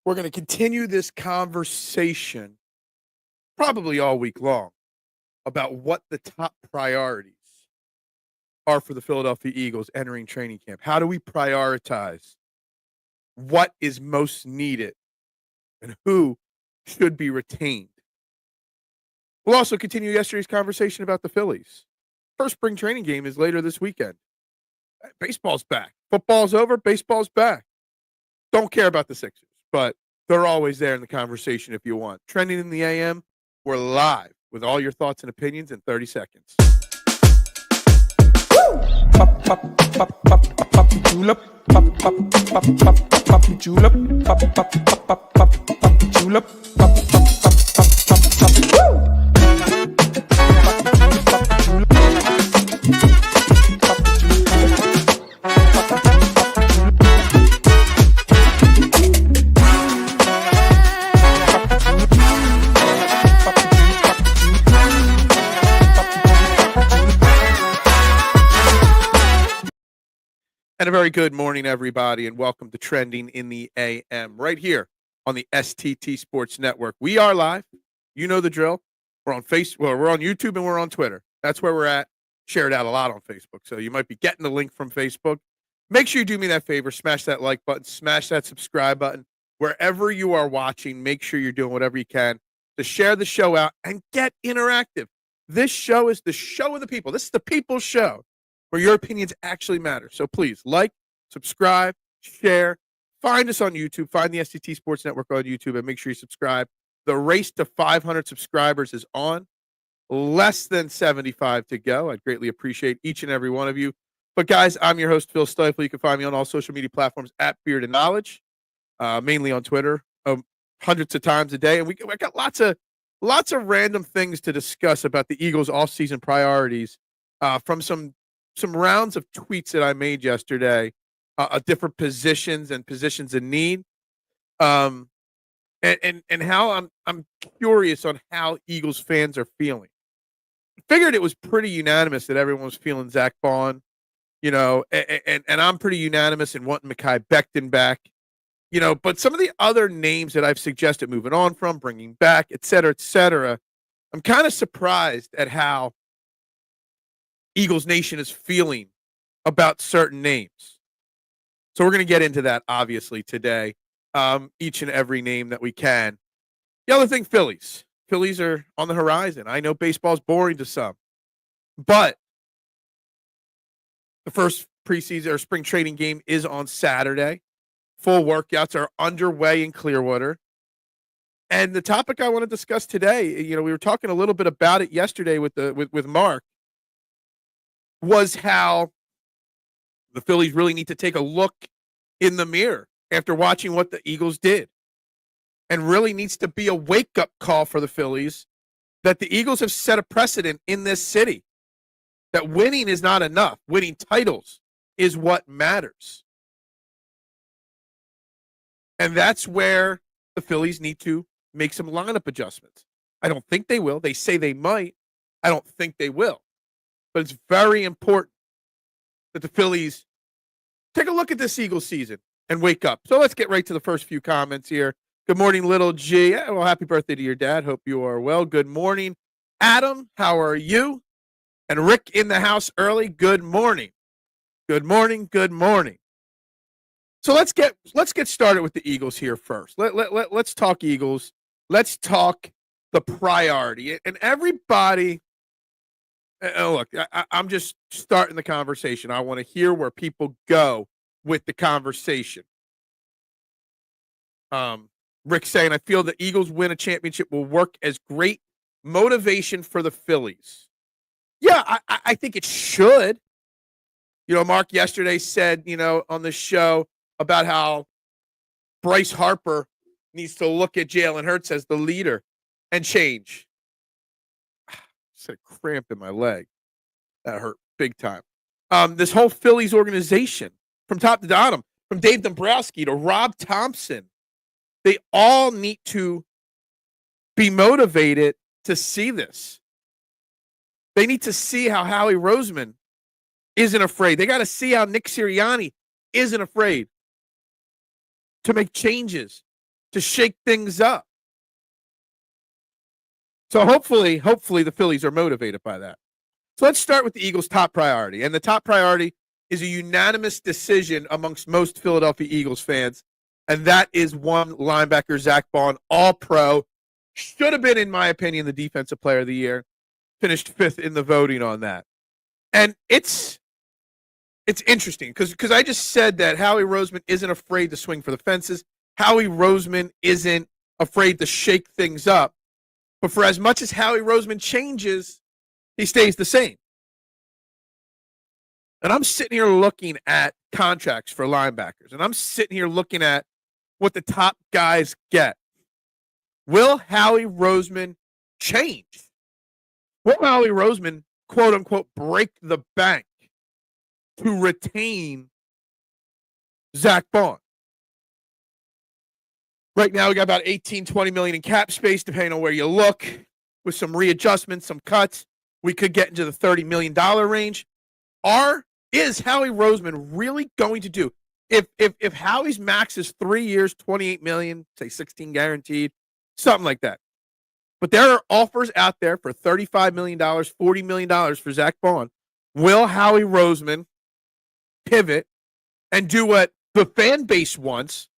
We're going to continue this conversation probably all week long about what the top priorities are for the Philadelphia Eagles entering training camp. How do we prioritize what is most needed and who should be retained? We'll also continue yesterday's conversation about the Phillies. First spring training game is later this weekend. Baseball's back. Football's over. Baseball's back. Don't care about the Sixers, but they're always there in the conversation if you want. Trending in the AM, we're live with all your thoughts and opinions in 30 seconds. Pop, pop, pop, pop, pop, julep. Pop, pop, pop, pop, pop, julep. Pop, pop, pop, pop, pop, julep. Pop, pop, pop, pop, pop, woo! And a very good morning, everybody, and welcome to Trending in the AM right here on the STT Sports Network. We are live. You know the drill. We're on we're on YouTube and we're on Twitter. That's where we're at. Share it out a lot on Facebook. So you might be getting the link from Facebook. Make sure you do me that favor. Smash that like button. Smash that subscribe button. Wherever you are watching, make sure you're doing whatever you can to share the show out and get interactive. This show is the show of the people. This is the people's show, where your opinions actually matter. So please like, subscribe, share, find us on YouTube, find the STT Sports Network on YouTube, and make sure you subscribe. The race to 500 subscribers is on. Less than 75 to go. I'd greatly appreciate each and every one of you. But guys, I'm your host, Phil Stiefel. You can find me on all social media platforms at Beard and Knowledge, mainly on Twitter, hundreds of times a day. And we got lots of random things to discuss about the Eagles' offseason priorities from some rounds of tweets that I made yesterday, different positions and positions in need, and how I'm curious on how Eagles fans are feeling. Figured it was pretty unanimous that everyone was feeling Zack Baun, and I'm pretty unanimous in wanting Mekhi Becton back, but some of the other names that I've suggested moving on from, bringing back, et cetera, I'm kind of surprised at how Eagles Nation is feeling about certain names. So we're going to get into that, obviously, today, each and every name that we can. The other thing, Phillies. Phillies are on the horizon. I know baseball's boring to some, but the first preseason or spring training game is on Saturday. Full workouts are underway in Clearwater. And the topic I want to discuss today, we were talking a little bit about it yesterday with Mark, was how the Phillies really need to take a look in the mirror after watching what the Eagles did. And really needs to be a wake-up call for the Phillies that the Eagles have set a precedent in this city, that winning is not enough. Winning titles is what matters. And that's where the Phillies need to make some lineup adjustments. I don't think they will. They say they might. I don't think they will. But it's very important that the Phillies take a look at this Eagles season and wake up. So let's get right to the first few comments here. Good morning, little G. Yeah, well, happy birthday to your dad. Hope you are well. Good morning, Adam. How are you? And Rick in the house early. Good morning. Good morning. Good morning. So let's get started with the Eagles here first. Let's talk Eagles. Let's talk the priority. And everybody, look, I'm just starting the conversation. I want to hear where people go with the conversation. Rick saying, I feel the Eagles win a championship will work as great motivation for the Phillies. Yeah, I think it should. Mark yesterday said, on the show about how Bryce Harper needs to look at Jalen Hurts as the leader and change. Just had a cramp in my leg. That hurt big time. This whole Phillies organization, from top to bottom, from Dave Dombrowski to Rob Thompson, they all need to be motivated to see this. They need to see how Howie Roseman isn't afraid. They got to see how Nick Sirianni isn't afraid to make changes, to shake things up. So hopefully the Phillies are motivated by that. So let's start with the Eagles' top priority. And the top priority is a unanimous decision amongst most Philadelphia Eagles fans. And that is one linebacker, Zack Baun, all-pro. Should have been, in my opinion, the defensive player of the year. Finished 5th in the voting on that. And it's interesting because I just said that Howie Roseman isn't afraid to swing for the fences. Howie Roseman isn't afraid to shake things up. But for as much as Howie Roseman changes, he stays the same. And I'm sitting here looking at contracts for linebackers, and I'm sitting here looking at what the top guys get. Will Howie Roseman change? Will Howie Roseman, quote unquote, break the bank to retain Zack Baun? Right now, we got about 18, 20 million in cap space, depending on where you look. With some readjustments, some cuts, we could get into the $30 million range. Is Howie Roseman really going to do? If Howie's max is 3 years, 28 million, say 16 guaranteed, something like that. But there are offers out there for $35 million, $40 million for Zack Baun. Will Howie Roseman pivot and do what the fan base wants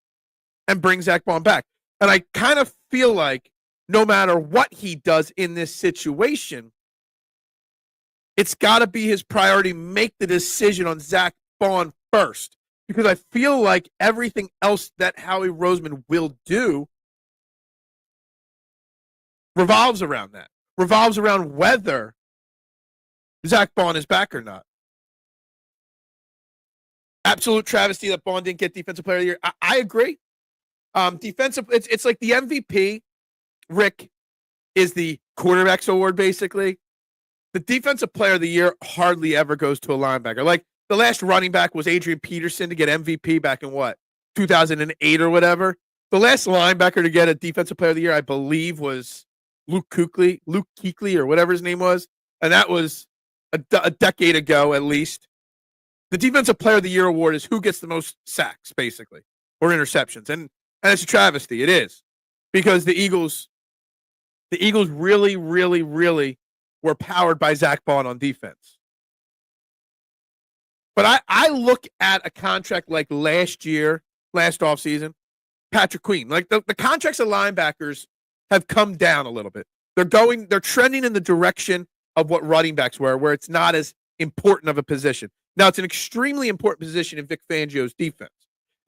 and bring Zack Baun back? And I kind of feel like no matter what he does in this situation, it's got to be his priority. Make the decision on Zack Baun first, because I feel like everything else that Howie Roseman will do revolves around that, revolves around whether Zack Baun is back or not. Absolute travesty that Baun didn't get Defensive Player of the Year. I agree. Defensive, it's like the MVP, Rick, is the quarterback's award, basically. The Defensive Player of the Year hardly ever goes to a linebacker. Like, the last running back was Adrian Peterson to get MVP back in 2008 or whatever. The last linebacker to get a Defensive Player of the Year, I believe, was Luke Kuechly, or whatever his name was. And that was a decade ago, at least. The Defensive Player of the Year award is who gets the most sacks, basically, or interceptions. And it's a travesty. It is. Because the Eagles really, really, really were powered by Zack Baun on defense. But I look at a contract like last offseason, Patrick Queen. Like the contracts of linebackers have come down a little bit. They're trending in the direction of what running backs were, where it's not as important of a position. Now, it's an extremely important position in Vic Fangio's defense.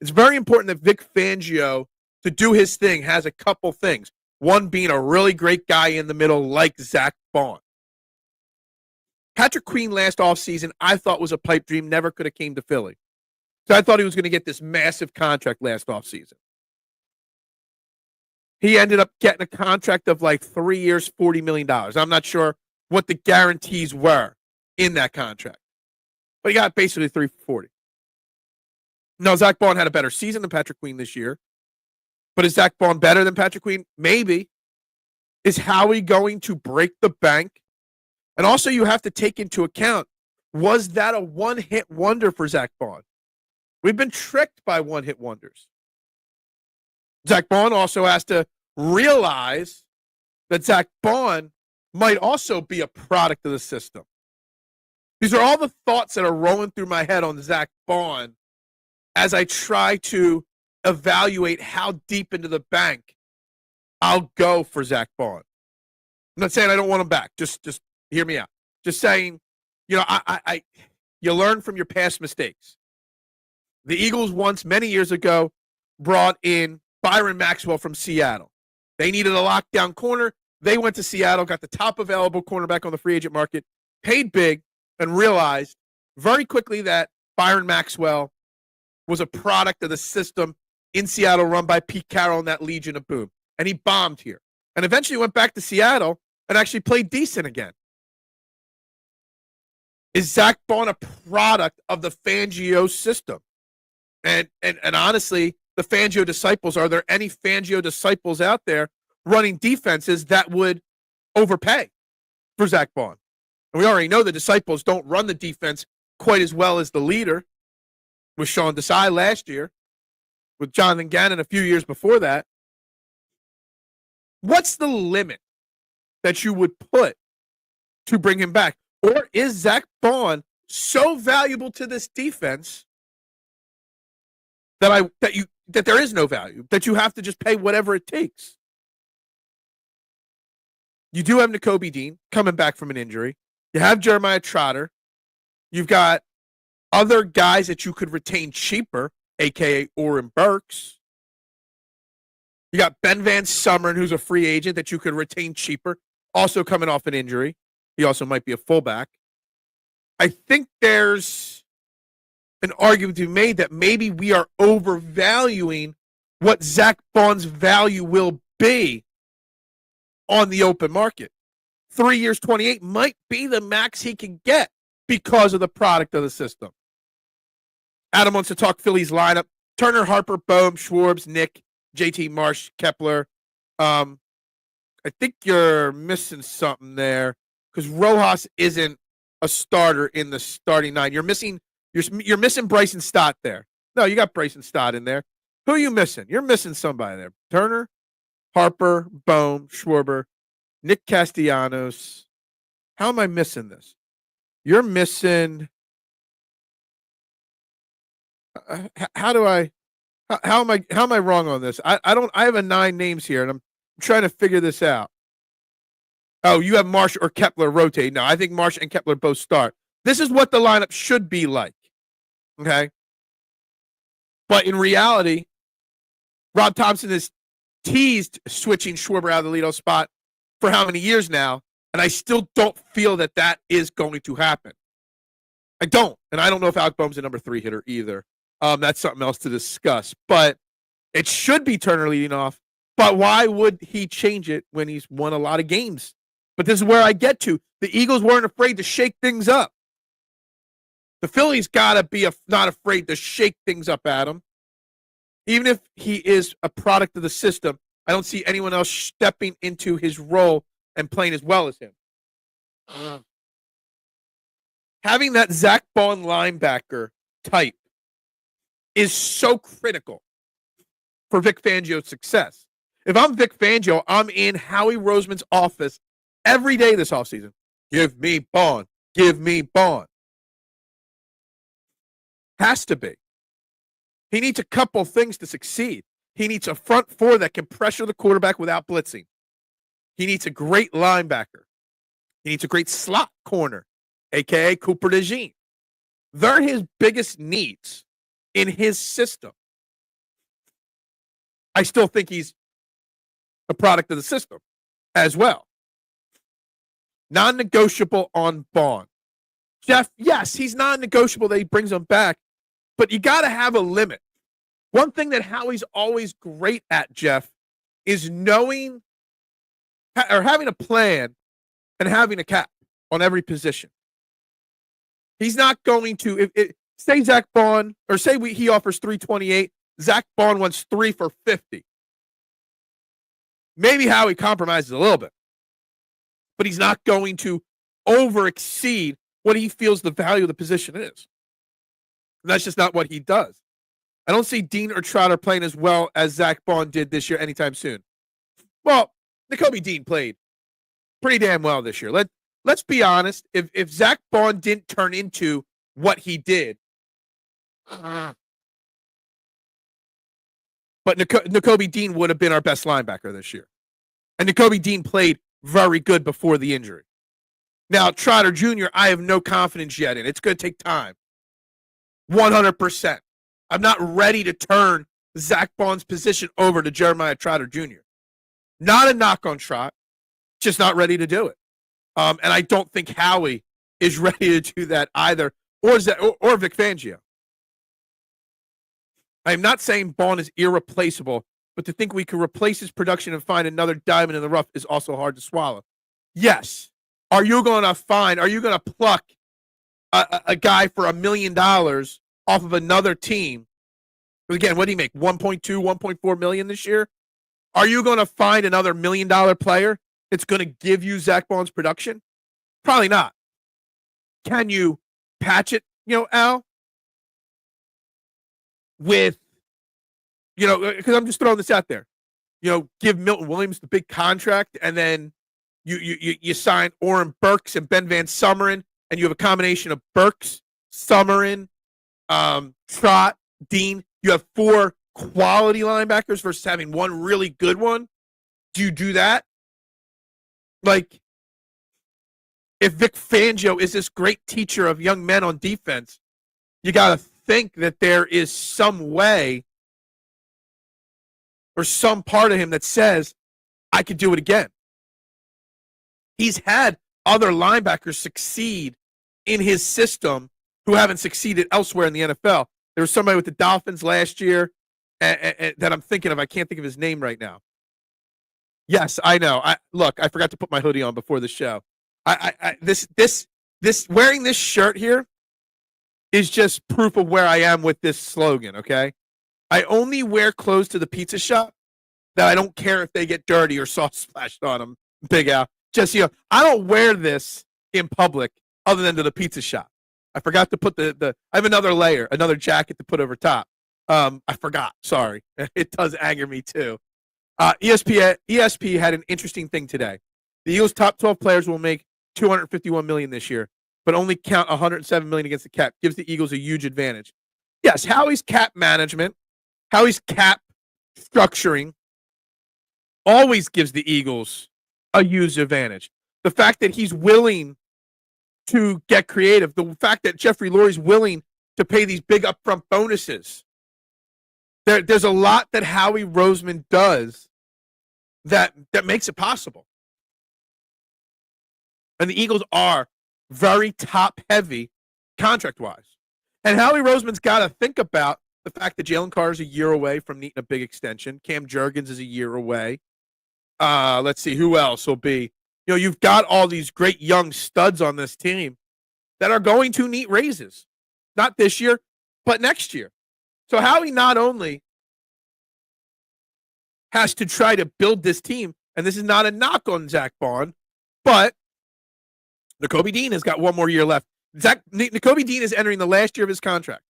It's very important that Vic Fangio, to do his thing, has a couple things. One being a really great guy in the middle like Zack Baun. Patrick Queen last offseason, I thought was a pipe dream, never could have came to Philly. So I thought he was going to get this massive contract last offseason. He ended up getting a contract of like 3 years, $40 million. I'm not sure what the guarantees were in that contract. But he got basically 3 for 40. Now, Zack Baun had a better season than Patrick Queen this year. But is Zack Baun better than Patrick Queen? Maybe. Is Howie going to break the bank? And also, you have to take into account, was that a one-hit wonder for Zack Baun? We've been tricked by one-hit wonders. Zack Baun also has to realize that Zack Baun might also be a product of the system. These are all the thoughts that are rolling through my head on Zack Baun as I try to evaluate how deep into the bank I'll go for Zack Baun. I'm not saying I don't want him back. Just hear me out. Just saying, you learn from your past mistakes. The Eagles once, many years ago, brought in Byron Maxwell from Seattle. They needed a lockdown corner. They went to Seattle, got the top available cornerback on the free agent market, paid big, and realized very quickly that Byron Maxwell was a product of the system in Seattle run by Pete Carroll and that Legion of Boom. And he bombed here. And eventually went back to Seattle and actually played decent again. Is Zack Baun a product of the Fangio system? And honestly, the Fangio disciples, are there any Fangio disciples out there running defenses that would overpay for Zack Baun? And we already know the disciples don't run the defense quite as well as the leader with Sean Desai last year, with Jonathan Gannon a few years before that. What's the limit that you would put to bring him back? Or is Zack Baun so valuable to this defense that there is no value, that you have to just pay whatever it takes? You do have Nakobe Dean coming back from an injury. You have Jeremiah Trotter. You've got other guys that you could retain cheaper, a.k.a. Oren Burks. You got Ben Van Summeren, who's a free agent that you could retain cheaper, also coming off an injury. He also might be a fullback. I think there's an argument to be made that maybe we are overvaluing what Zack Baun's value will be on the open market. 3 years, 28 might be the max he can get because of the product of the system. Adam wants to talk Phillies lineup. Turner, Harper, Bohm, Schwartz, Nick, JT Marsh, Kepler. I think you're missing something there because Rojas isn't a starter in the starting nine. You're missing Bryson Stott there. No, you got Bryson Stott in there. Who are you missing? You're missing somebody there. Turner, Harper, Bohm, Schwarber, Nick Castellanos. How am I missing this? You're missing. How am I wrong on this? I have a 9 names here, and I'm trying to figure this out. Oh, you have Marsh or Kepler rotate. No, I think Marsh and Kepler both start. This is what the lineup should be like. Okay. But in reality, Rob Thompson has teased switching Schwarber out of the leadoff spot for how many years now, and I still don't feel that is going to happen. I don't, and I don't know if Alec Boehm's a number 3 hitter either. That's something else to discuss, but it should be Turner leading off. But why would he change it when he's won a lot of games? But this is where I get to. The Eagles weren't afraid to shake things up. The Phillies got to be not afraid to shake things up, Adam. Even if he is a product of the system, I don't see anyone else stepping into his role and playing as well as him. Having that Zack Baun linebacker type is so critical for Vic Fangio's success. If I'm Vic Fangio, I'm in Howie Roseman's office every day this offseason. Give me Baun. Give me Baun. Has to be. He needs a couple things to succeed. He needs a front 4 that can pressure the quarterback without blitzing. He needs a great linebacker. He needs a great slot corner, a.k.a. Cooper DeJean. They're his biggest needs in his system. I still think he's a product of the system as well. Non-negotiable on Baun. Jeff, yes, he's non-negotiable that he brings him back, but you got to have a limit. One thing that Howie's always great at, Jeff, is knowing or having a plan and having a cap on every position. He's not going to, say Zack Baun, or say he offers $328, Zack Baun wants 3 for $50. Maybe Howie compromises a little bit, but he's not going to over-exceed what he feels the value of the position is. And that's just not what he does. I don't see Dean or Trotter playing as well as Zack Baun did this year anytime soon. Well, Nakobe Dean played pretty damn well this year. Let's be honest. If Zack Baun didn't turn into what he did, but Nakobe Dean would have been our best linebacker this year. And Nakobe Dean played very good before the injury. Now, Trotter Jr., I have no confidence yet in. It's going to take time. 100%. I'm not ready to turn Zack Baun's position over to Jeremiah Trotter Jr. Not a knock on Trot, just not ready to do it. And I don't think Howie is ready to do that either, or Vic Fangio. I'm not saying Baun is irreplaceable, but to think we could replace his production and find another diamond in the rough is also hard to swallow. Yes. Are you going to pluck a guy for $1 million off of another team? Again, what do you make? 1.2, 1.4 million this year? Are you going to find another $1 million player that's going to give you Zack Baun's production? Probably not. Can you patch it, Al? With, because I'm just throwing this out there. give Milton Williams the big contract, and then you sign Oren Burks and Ben Van Summeren, and you have a combination of Burks, Summeren, Trott, Dean. You have 4 quality linebackers versus having one really good one. Do you do that? Like, if Vic Fangio is this great teacher of young men on defense, you got to think that there is some way or some part of him that says, I could do it again. He's had other linebackers succeed in his system who haven't succeeded elsewhere in the NFL. There was somebody with the Dolphins last year that I'm thinking of. I can't think of his name right now. Yes, I know. I forgot to put my hoodie on before the show. This wearing this shirt here is just proof of where I am with this slogan, okay? I only wear clothes to the pizza shop that I don't care if they get dirty or sauce splashed on them, Big Al. Just, I don't wear this in public other than to the pizza shop. I forgot to put I have another layer, another jacket to put over top. I forgot. Sorry. It does anger me too. ESP had an interesting thing today. The Eagles' top 12 players will make $251 million this year, but only count $107 million against the cap. Gives the Eagles a huge advantage. Yes, Howie's cap management, Howie's cap structuring always gives the Eagles a huge advantage. The fact that he's willing to get creative, the fact that Jeffrey Lurie's willing to pay these big upfront bonuses. There's a lot that Howie Roseman does that makes it possible. And the Eagles are very top-heavy contract-wise. And Howie Roseman's got to think about the fact that Jalen Carter is a year away from needing a big extension. Cam Jurgens is a year away. Let's see, who else will be? You've got all these great young studs on this team that are going to need raises. Not this year, but next year. So Howie not only has to try to build this team, and this is not a knock on Zack Baun, but Nakobe Dean has got one more year left. Nakobe Dean is entering the last year of his contract.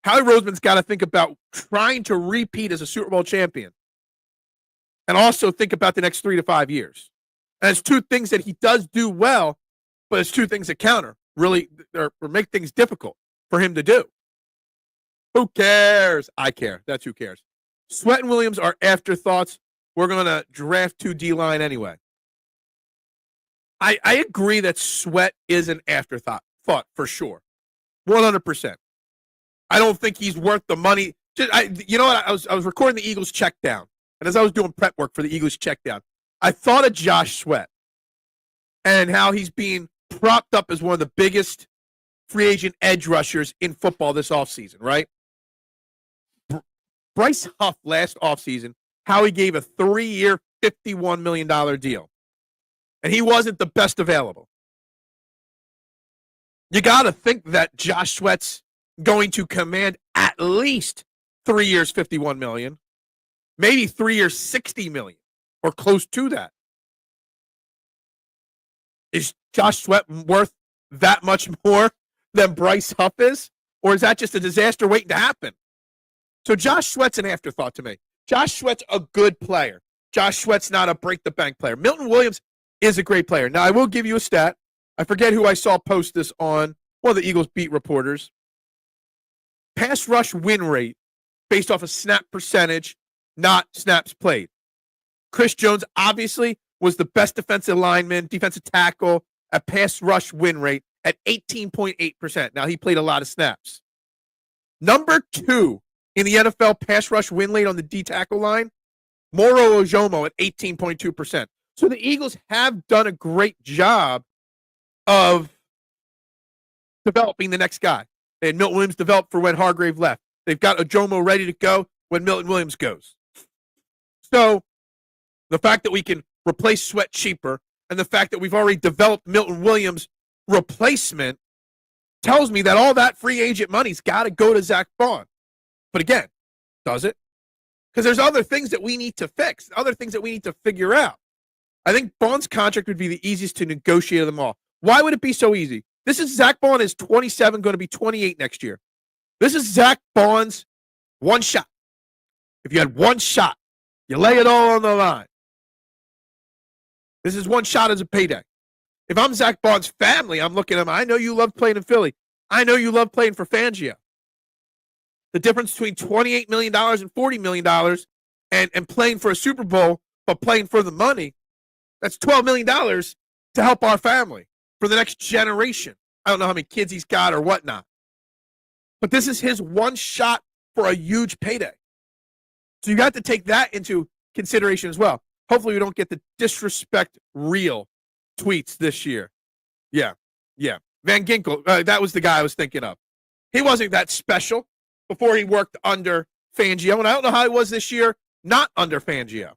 Howie Roseman's got to think about trying to repeat as a Super Bowl champion and also think about the next 3 to 5 years. And it's 2 things that he does do well, but it's 2 things that counter, really, or make things difficult for him to do. Who cares? I care. That's who cares. Sweat and Williams are afterthoughts. We're going to draft 2 D-line anyway. I agree that Sweat is an afterthought for sure. 100%. I don't think he's worth the money. You know what? I was recording the Eagles check down. And as I was doing prep work for the Eagles check down, I thought of Josh Sweat and how he's being propped up as one of the biggest free agent edge rushers in football this offseason, right? Bryce Huff last offseason, how he gave a 3-year, $51 million deal. And he wasn't the best available. You got to think that Josh Sweat's going to command at least 3 years, $51 million. Maybe 3 years, $60 million, or close to that. Is Josh Sweat worth that much more than Bryce Huff is? Or is that just a disaster waiting to happen? So Josh Sweat's an afterthought to me. Josh Sweat's a good player. Josh Sweat's not a break-the-bank player. Milton Williams is a great player. Now, I will give you a stat. I forget who I saw post this on one of the Eagles beat reporters. Pass rush win rate based off of snap percentage, not snaps played. Chris Jones obviously was the best defensive lineman, defensive tackle at pass rush win rate at 18.8%. Now, he played a lot of snaps. Number 2 in the NFL pass rush win rate on the D tackle line, Moro Ojomo at 18.2%. So the Eagles have done a great job of developing the next guy. They had Milton Williams developed for when Hargrave left. They've got Ojomo ready to go when Milton Williams goes. So the fact that we can replace Sweat cheaper and the fact that we've already developed Milton Williams' replacement tells me that all that free agent money's got to go to Zack Baun. But again, does it? Because there's other things that we need to fix, other things that we need to figure out. I think Baun's contract would be the easiest to negotiate of them all. Why would it be so easy? This is Zack Baun is 27, going to be 28 next year. This is Zack Baun's one shot. If you had one shot You lay it all on the line. This is one shot as a payday. If I'm Zack Baun's family, I'm looking at him. I know you love playing in Philly. I know you love playing for Fangio. The difference between $28 million and $40 million and playing for a Super Bowl, but playing for the money, that's $12 million to help our family for the next generation. I don't know how many kids he's got or whatnot. But this is his one shot for a huge payday. So you got to take that into consideration as well. Hopefully we don't get the disrespect real tweets this year. Yeah. Van Ginkel, that was the guy I was thinking of. He wasn't that special before he worked under Fangio, and I don't know how he was this year not under Fangio.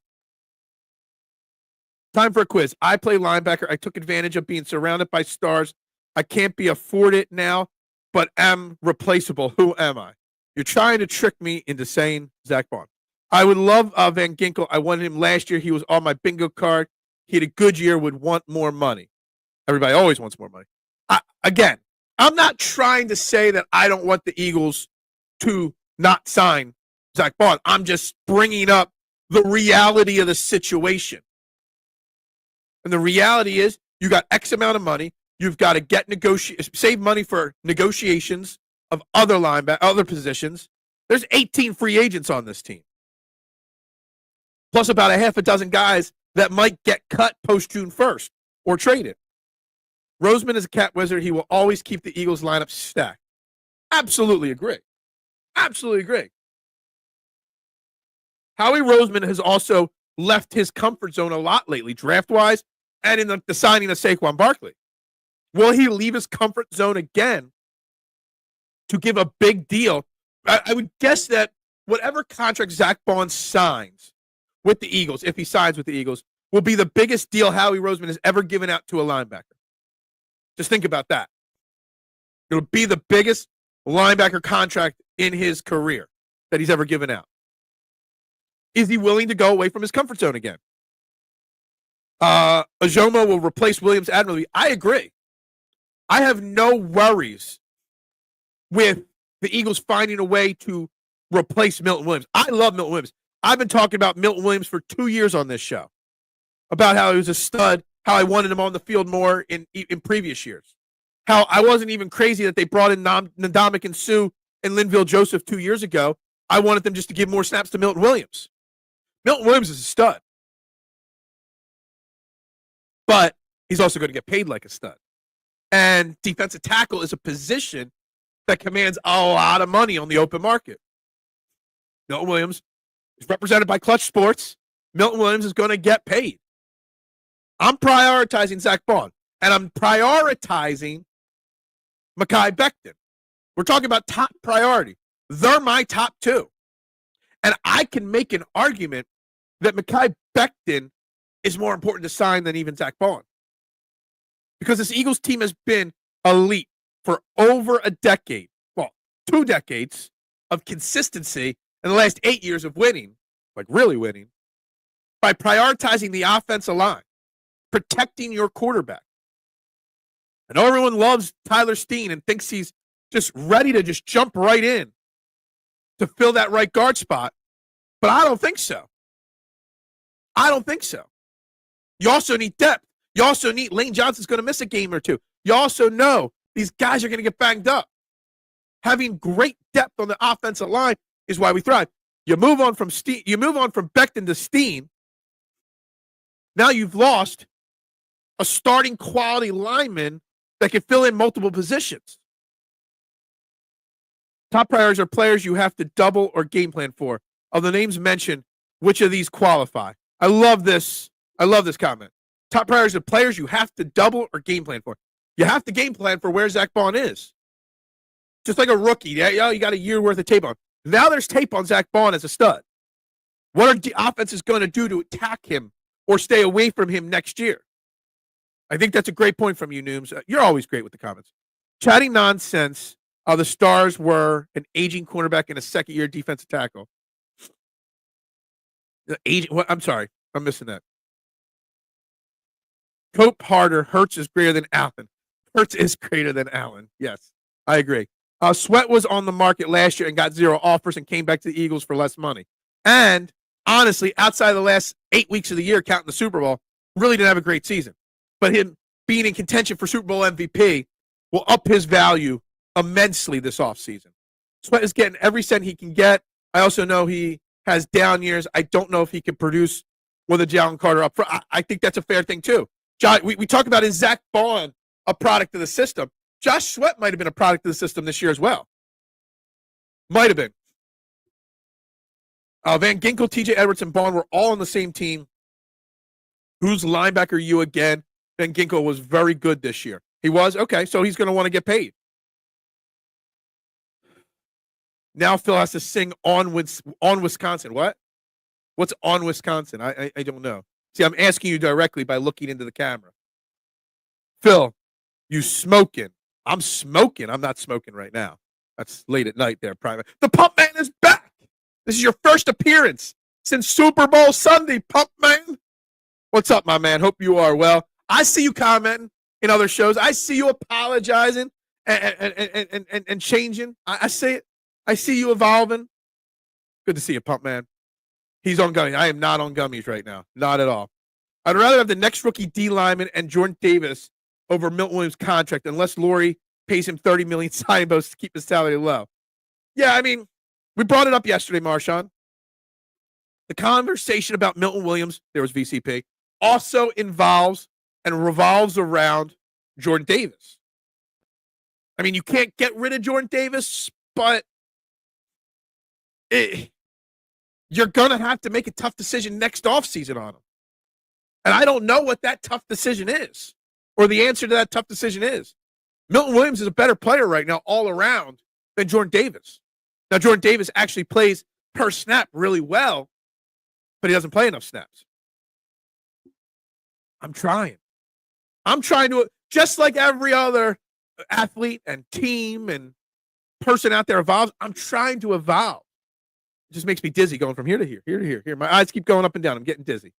Time for a quiz. I play linebacker. I took advantage of being surrounded by stars. I can't be afforded now, but am replaceable. Who am I? You're trying to trick me into saying Zack Baun. I would love Van Ginkel. I wanted him last year. He was on my bingo card. He had a good year, would want more money. Everybody always wants more money. Again, I'm not trying to say that I don't want the Eagles to not sign Zack Baun. I'm just bringing up the reality of the situation. And the reality is you got X amount of money. You've got to save money for negotiations of other positions. There's 18 free agents on this team. Plus about a half a dozen guys that might get cut post June 1st or traded. Roseman is a cat wizard. He will always keep the Eagles lineup stacked. Absolutely agree. Absolutely agree. Howie Roseman has also left his comfort zone a lot lately, draft-wise, and in the signing of Saquon Barkley. Will he leave his comfort zone again to give a big deal? I would guess that whatever contract Zack Baun signs with the Eagles, if he signs with the Eagles, will be the biggest deal Howie Roseman has ever given out to a linebacker. Just think about that. It'll be the biggest linebacker contract in his career that he's ever given out. Is he willing to go away from his comfort zone again? Ajomo will replace Williams admirably. I agree. I have no worries with the Eagles finding a way to replace Milton Williams. I love Milton Williams. I've been talking about Milton Williams for 2 years on this show, about how he was a stud, how I wanted him on the field more in previous years, how I wasn't even crazy that they brought in Ndamukong Suh and Linville Joseph 2 years ago. I wanted them just to give more snaps to Milton Williams. Milton Williams is a stud, but he's also going to get paid like a stud. And defensive tackle is a position that commands a lot of money on the open market. Milton Williams is represented by Clutch Sports. Milton Williams is going to get paid. I'm prioritizing Zack Baun, and I'm prioritizing Mekhi Becton. We're talking about top priority. They're my top two. And I can make an argument that Mekhi Becton is more important to sign than even Zack Baun. Because this Eagles team has been elite for over a decade, 2 decades of consistency in the last 8 years of winning, like really winning, by prioritizing the offensive line, protecting your quarterback. I know everyone loves Tyler Steen and thinks he's just ready to just jump right in to fill that right guard spot, but I don't think so. I don't think so. You also need depth. You also need Lane Johnson's going to miss a game or two. You also know these guys are going to get banged up. Having great depth on the offensive line is why we thrive. You move on from Becton to Steen. Now you've lost a starting quality lineman that can fill in multiple positions. Top priorities are players you have to double or game plan for. Of the names mentioned, which of these qualify? I love this comment. Top priorities are players you have to double or game plan for. You have to game plan for where Zack Baun is. Just like a rookie. Yeah, you got a year worth of tape on. Now there's tape on Zack Baun as a stud. What are the offenses going to do to attack him or stay away from him next year? I think that's a great point from you, Nooms. You're always great with the comments. Chatting nonsense. The Stars were an aging cornerback and a second-year defensive tackle. I'm sorry. I'm missing that. Cope harder. Hurts is greater than Allen. Hurts is greater than Allen. Yes, I agree. Sweat was on the market last year and got 0 offers and came back to the Eagles for less money. And honestly, outside of the last 8 weeks of the year, counting the Super Bowl, really didn't have a great season. But him being in contention for Super Bowl MVP will up his value immensely this offseason. Sweat is getting every cent he can get. I also know he has down years. I don't know if he can produce with a Jalen Carter up front. I think that's a fair thing, too. We talk about, is Zack Baun a product of the system? Josh Sweat might have been a product of the system this year as well. Might have been. Van Ginkel, TJ Edwards, and Baun were all on the same team. Who's linebacker are you again? Van Ginkel was very good this year. He was? Okay, so he's going to want to get paid. Now Phil has to sing on Wisconsin. What? What's on Wisconsin? I don't know. See, I'm asking you directly by looking into the camera. Phil, you smoking. I'm smoking. I'm not smoking right now. That's late at night there, Private. The Pump Man is back. This is your first appearance since Super Bowl Sunday, Pump Man. What's up, my man? Hope you are well. I see you commenting in other shows. I see you apologizing and changing. I see it. I see you evolving. Good to see you, Pump Man. He's on gummies. I am not on gummies right now. Not at all. I'd rather have the next rookie D lineman and Jordan Davis over Milton Williams' contract unless Laurie pays him $30 million signing bonus to keep his salary low. Yeah, I mean, we brought it up yesterday, Marshawn. The conversation about Milton Williams, there was VCP, also involves and revolves around Jordan Davis. I mean, you can't get rid of Jordan Davis, but you're going to have to make a tough decision next offseason on him. And I don't know what that tough decision is or the answer to that tough decision is. Milton Williams is a better player right now all around than Jordan Davis. Now, Jordan Davis actually plays per snap really well, but he doesn't play enough snaps. I'm trying to, just like every other athlete and team and person out there evolves, I'm trying to evolve. It just makes me dizzy going from here to here, here to here, here. My eyes keep going up and down. I'm getting dizzy.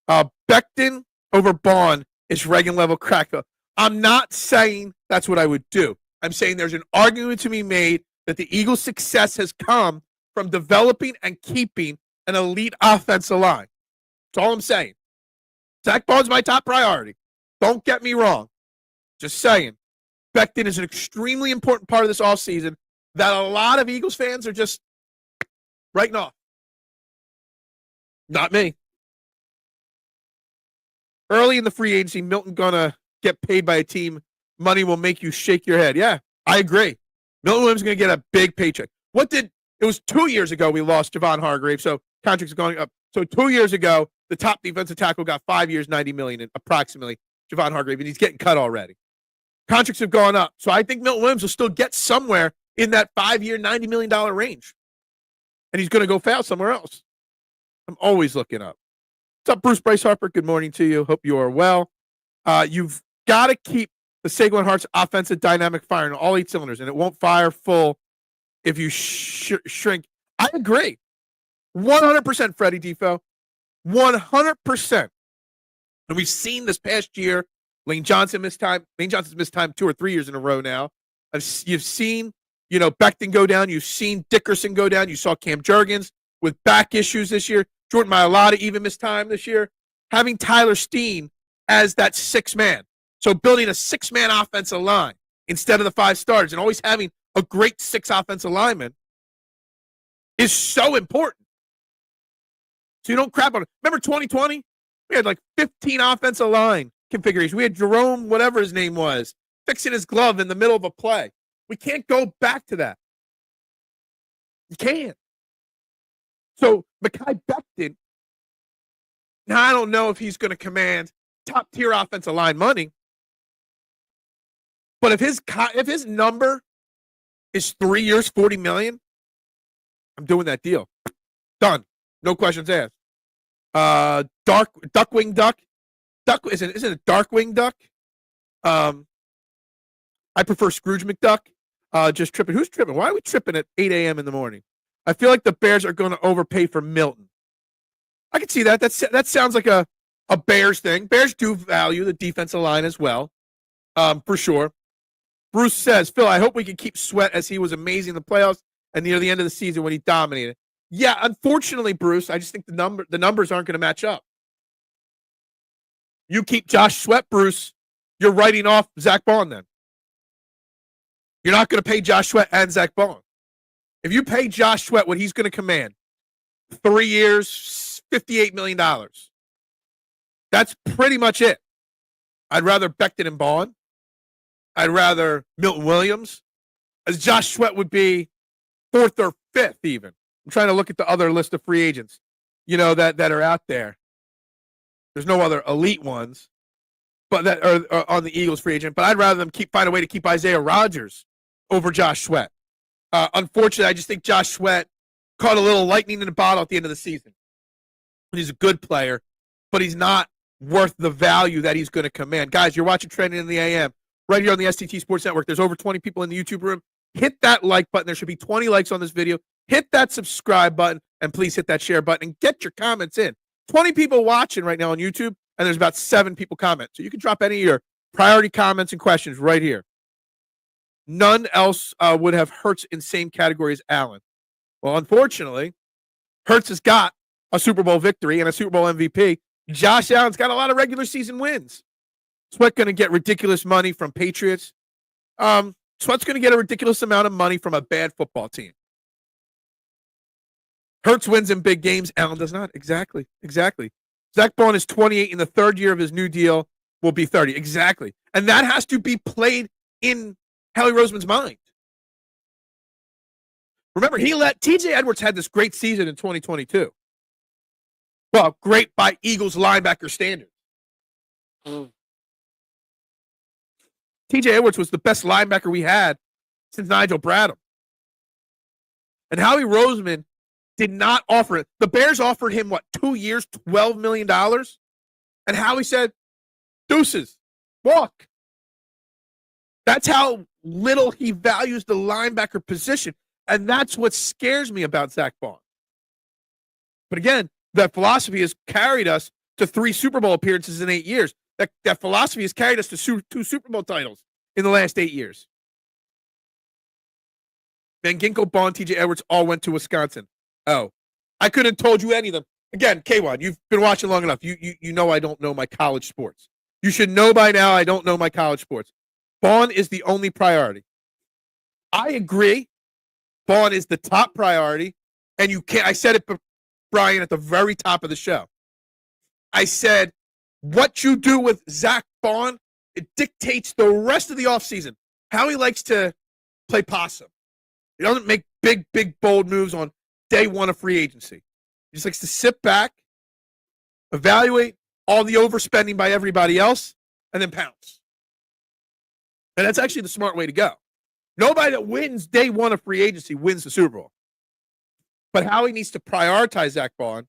Becton over Baun is Reagan level crack. I'm not saying that's what I would do. I'm saying there's an argument to be made that the Eagles' success has come from developing and keeping an elite offensive line. That's all I'm saying. Zack Baun's my top priority. Don't get me wrong. Just saying. Becton is an extremely important part of this offseason that a lot of Eagles fans are just writing off. Not me. Early in the free agency, Milton gonna get paid by a team. Money will make you shake your head. Yeah, I agree. Milton Williams is gonna get a big paycheck. It was 2 years ago we lost Javon Hargrave, so contracts are going up. So 2 years ago, the top defensive tackle got 5 years, $90 million, approximately, Javon Hargrave, and he's getting cut already. Contracts have gone up. So I think Milton Williams will still get somewhere in that 5-year, $90 million range. And he's going to go foul somewhere else. I'm always looking up. What's up, Bruce Bryce Harper? Good morning to you. Hope you are well. You've got to keep the Saquon Hart's offensive dynamic firing on all 8 cylinders, and it won't fire full if you shrink. I agree. 100%, Freddie Defo. 100%. And we've seen this past year, Lane Johnson's missed time 2 or 3 years in a row now. You've seen, Becton go down. You've seen Dickerson go down. You saw Cam Jurgens with back issues this year. Jordan Mailata even missed time this year. Having Tyler Steen as that 6th man. So building a 6-man offensive line instead of the 5 starters and always having a great 6 offensive lineman is so important. So you don't crap on it. Remember 2020? We had like 15 offensive line configurations. We had Jerome, whatever his name was, fixing his glove in the middle of a play. We can't go back to that. You can't. So Mekhi Becton, now I don't know if he's going to command top-tier offensive line money, but if his number is 3 years, $40 million, I'm doing that deal. Done. No questions asked. Duckwing Duck. Isn't it Darkwing Duck? I prefer Scrooge McDuck. Just tripping. Who's tripping? Why are we tripping at 8 a.m. in the morning? I feel like the Bears are going to overpay for Milton. I can see that. That sounds like a Bears thing. Bears do value the defensive line as well, for sure. Bruce says, Phil, I hope we can keep Sweat as he was amazing in the playoffs and near the end of the season when he dominated. Yeah, unfortunately, Bruce, I just think the numbers aren't going to match up. You keep Josh Sweat, Bruce, you're writing off Zack Baun then. You're not going to pay Josh Sweat and Zack Baun. If you pay Josh Sweat what he's going to command, 3 years, $58 million, that's pretty much it. I'd rather Becton and Baun. I'd rather Milton Williams, as Josh Sweat would be fourth or fifth even. I'm trying to look at the other list of free agents, that are out there. There's no other elite ones, but that are on the Eagles free agent. But I'd rather them find a way to keep Isaiah Rodgers over Josh Sweat. Unfortunately, I just think Josh Sweat caught a little lightning in the bottle at the end of the season. He's a good player, but he's not worth the value that he's going to command. Guys, you're watching Trending in the AM right here on the STT Sports Network. There's over 20 people in the YouTube room. Hit that like button. There should be 20 likes on this video. Hit that subscribe button, and please hit that share button and get your comments in. 20 people watching right now on YouTube, and there's about 7 people comment. So you can drop any of your priority comments and questions right here. None else would have Hurts in same category as Allen. Well, unfortunately, Hurts has got a Super Bowl victory and a Super Bowl MVP. Josh Allen's got a lot of regular season wins. Sweat going to get ridiculous money from Patriots. Sweat's going to get a ridiculous amount of money from a bad football team. Hurts wins in big games. Allen does not. Exactly. Zack Baun is 28 in the third year of his new deal. Will be 30. Exactly. And that has to be played in Howie Roseman's mind. Remember, he let TJ Edwards had this great season in 2022. Well, great by Eagles linebacker standards. TJ Edwards was the best linebacker we had since Nigel Bradham. And Howie Roseman did not offer it. The Bears offered him, 2 years, $12 million? And Howie said, deuces, walk. That's how little he values the linebacker position. And that's what scares me about Zack Baun. But again, that philosophy has carried us to 3 Super Bowl appearances in 8 years. That philosophy has carried us to 2 Super Bowl titles in the last 8 years. Van Ginkel, Baun, TJ Edwards all went to Wisconsin. Oh, I couldn't have told you any of them. Again, K1, you've been watching long enough. You know I don't know my college sports. You should know by now I don't know my college sports. Baun is the only priority. I agree. Baun is the top priority. And you can't, I said it, Brian, at the very top of the show. I said, what you do with Zack Baun, it dictates the rest of the offseason. How he likes to play possum. He doesn't make big, bold moves on day one of free agency. He just likes to sit back, evaluate all the overspending by everybody else, and then pounce. And that's actually the smart way to go. Nobody that wins day one of free agency wins the Super Bowl. But Howie needs to prioritize Zack Baun